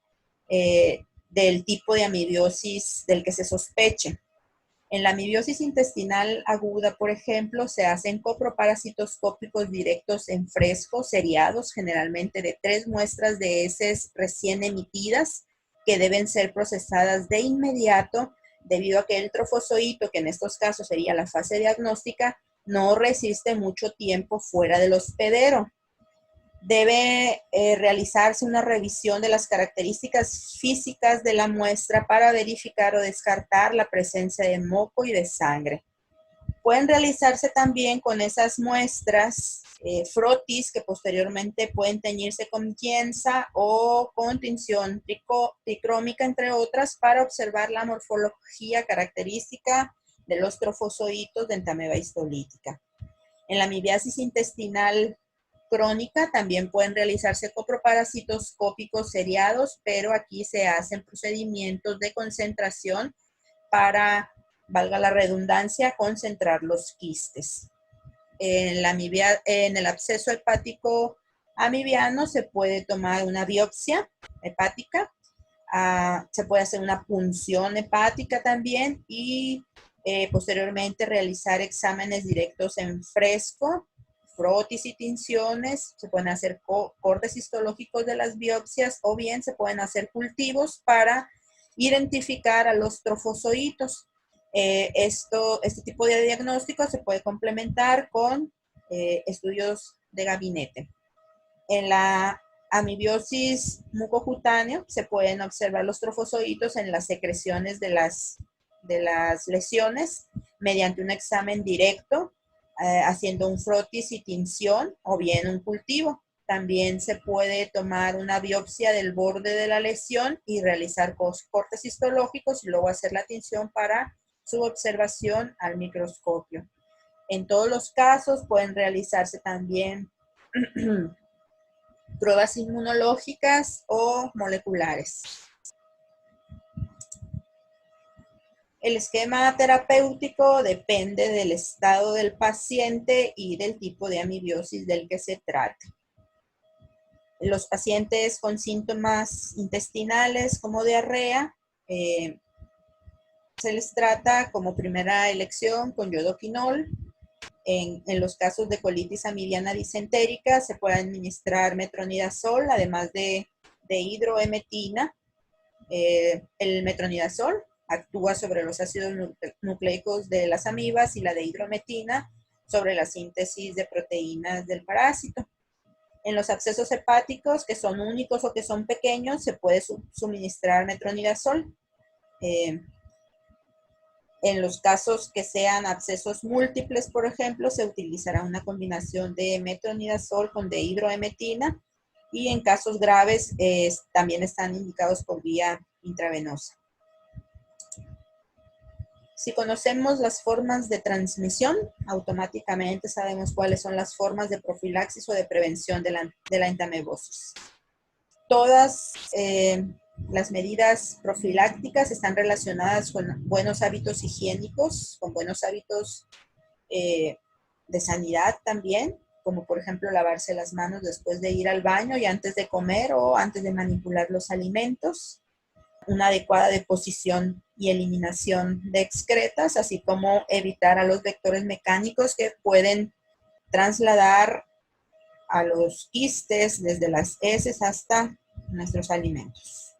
del tipo de amibiosis del que se sospeche. En la amibiosis intestinal aguda, por ejemplo, se hacen coproparasitoscópicos directos en fresco, seriados, generalmente de 3 muestras de heces recién emitidas, que deben ser procesadas de inmediato, debido a que el trofozoito, que en estos casos sería la fase diagnóstica, no resiste mucho tiempo fuera del hospedero. Debe realizarse una revisión de las características físicas de la muestra para verificar o descartar la presencia de moco y de sangre. Pueden realizarse también con esas muestras frotis que posteriormente pueden teñirse con piensa o con tinción tricrómica, entre otras, para observar la morfología característica de los trofozoitos de entameba histolítica. En la amibiasis intestinal crónica también pueden realizarse coproparasitoscópicos seriados, pero aquí se hacen procedimientos de concentración para, valga la redundancia, concentrar los quistes. En el absceso hepático amibiano se puede tomar una biopsia hepática, se puede hacer una punción hepática también y posteriormente realizar exámenes directos en fresco, frotis y tinciones. Se pueden hacer cortes histológicos de las biopsias o bien se pueden hacer cultivos para identificar a los trofozoitos. Este tipo de diagnóstico se puede complementar con estudios de gabinete. En la amibiosis mucocutánea se pueden observar los trofozoitos en las secreciones de las lesiones mediante un examen directo, haciendo un frotis y tinción o bien un cultivo. También se puede tomar una biopsia del borde de la lesión y realizar cortes histológicos y luego hacer la tinción para su observación al microscopio. En todos los casos pueden realizarse también pruebas inmunológicas o moleculares. El esquema terapéutico depende del estado del paciente y del tipo de amibiosis del que se trata. Los pacientes con síntomas intestinales como diarrea, se les trata como primera elección con iodoquinol. En los casos de colitis amibiana disentérica se puede administrar metronidazol, además de hidroemetina. El metronidazol actúa sobre los ácidos nucleicos de las amibas y la de hidrometina sobre la síntesis de proteínas del parásito. En los abscesos hepáticos, que son únicos o que son pequeños, se puede suministrar metronidazol. En los casos que sean abscesos múltiples, por ejemplo, se utilizará una combinación de metronidazol con dehidroemetina, y en casos graves también están indicados por vía intravenosa. Si conocemos las formas de transmisión, automáticamente sabemos cuáles son las formas de profilaxis o de prevención de la entamebosis. Todas las medidas profilácticas están relacionadas con buenos hábitos higiénicos, con buenos hábitos de sanidad también, como por ejemplo lavarse las manos después de ir al baño y antes de comer o antes de manipular los alimentos, una adecuada deposición y eliminación de excretas, así como evitar a los vectores mecánicos que pueden trasladar a los quistes desde las heces hasta nuestros alimentos.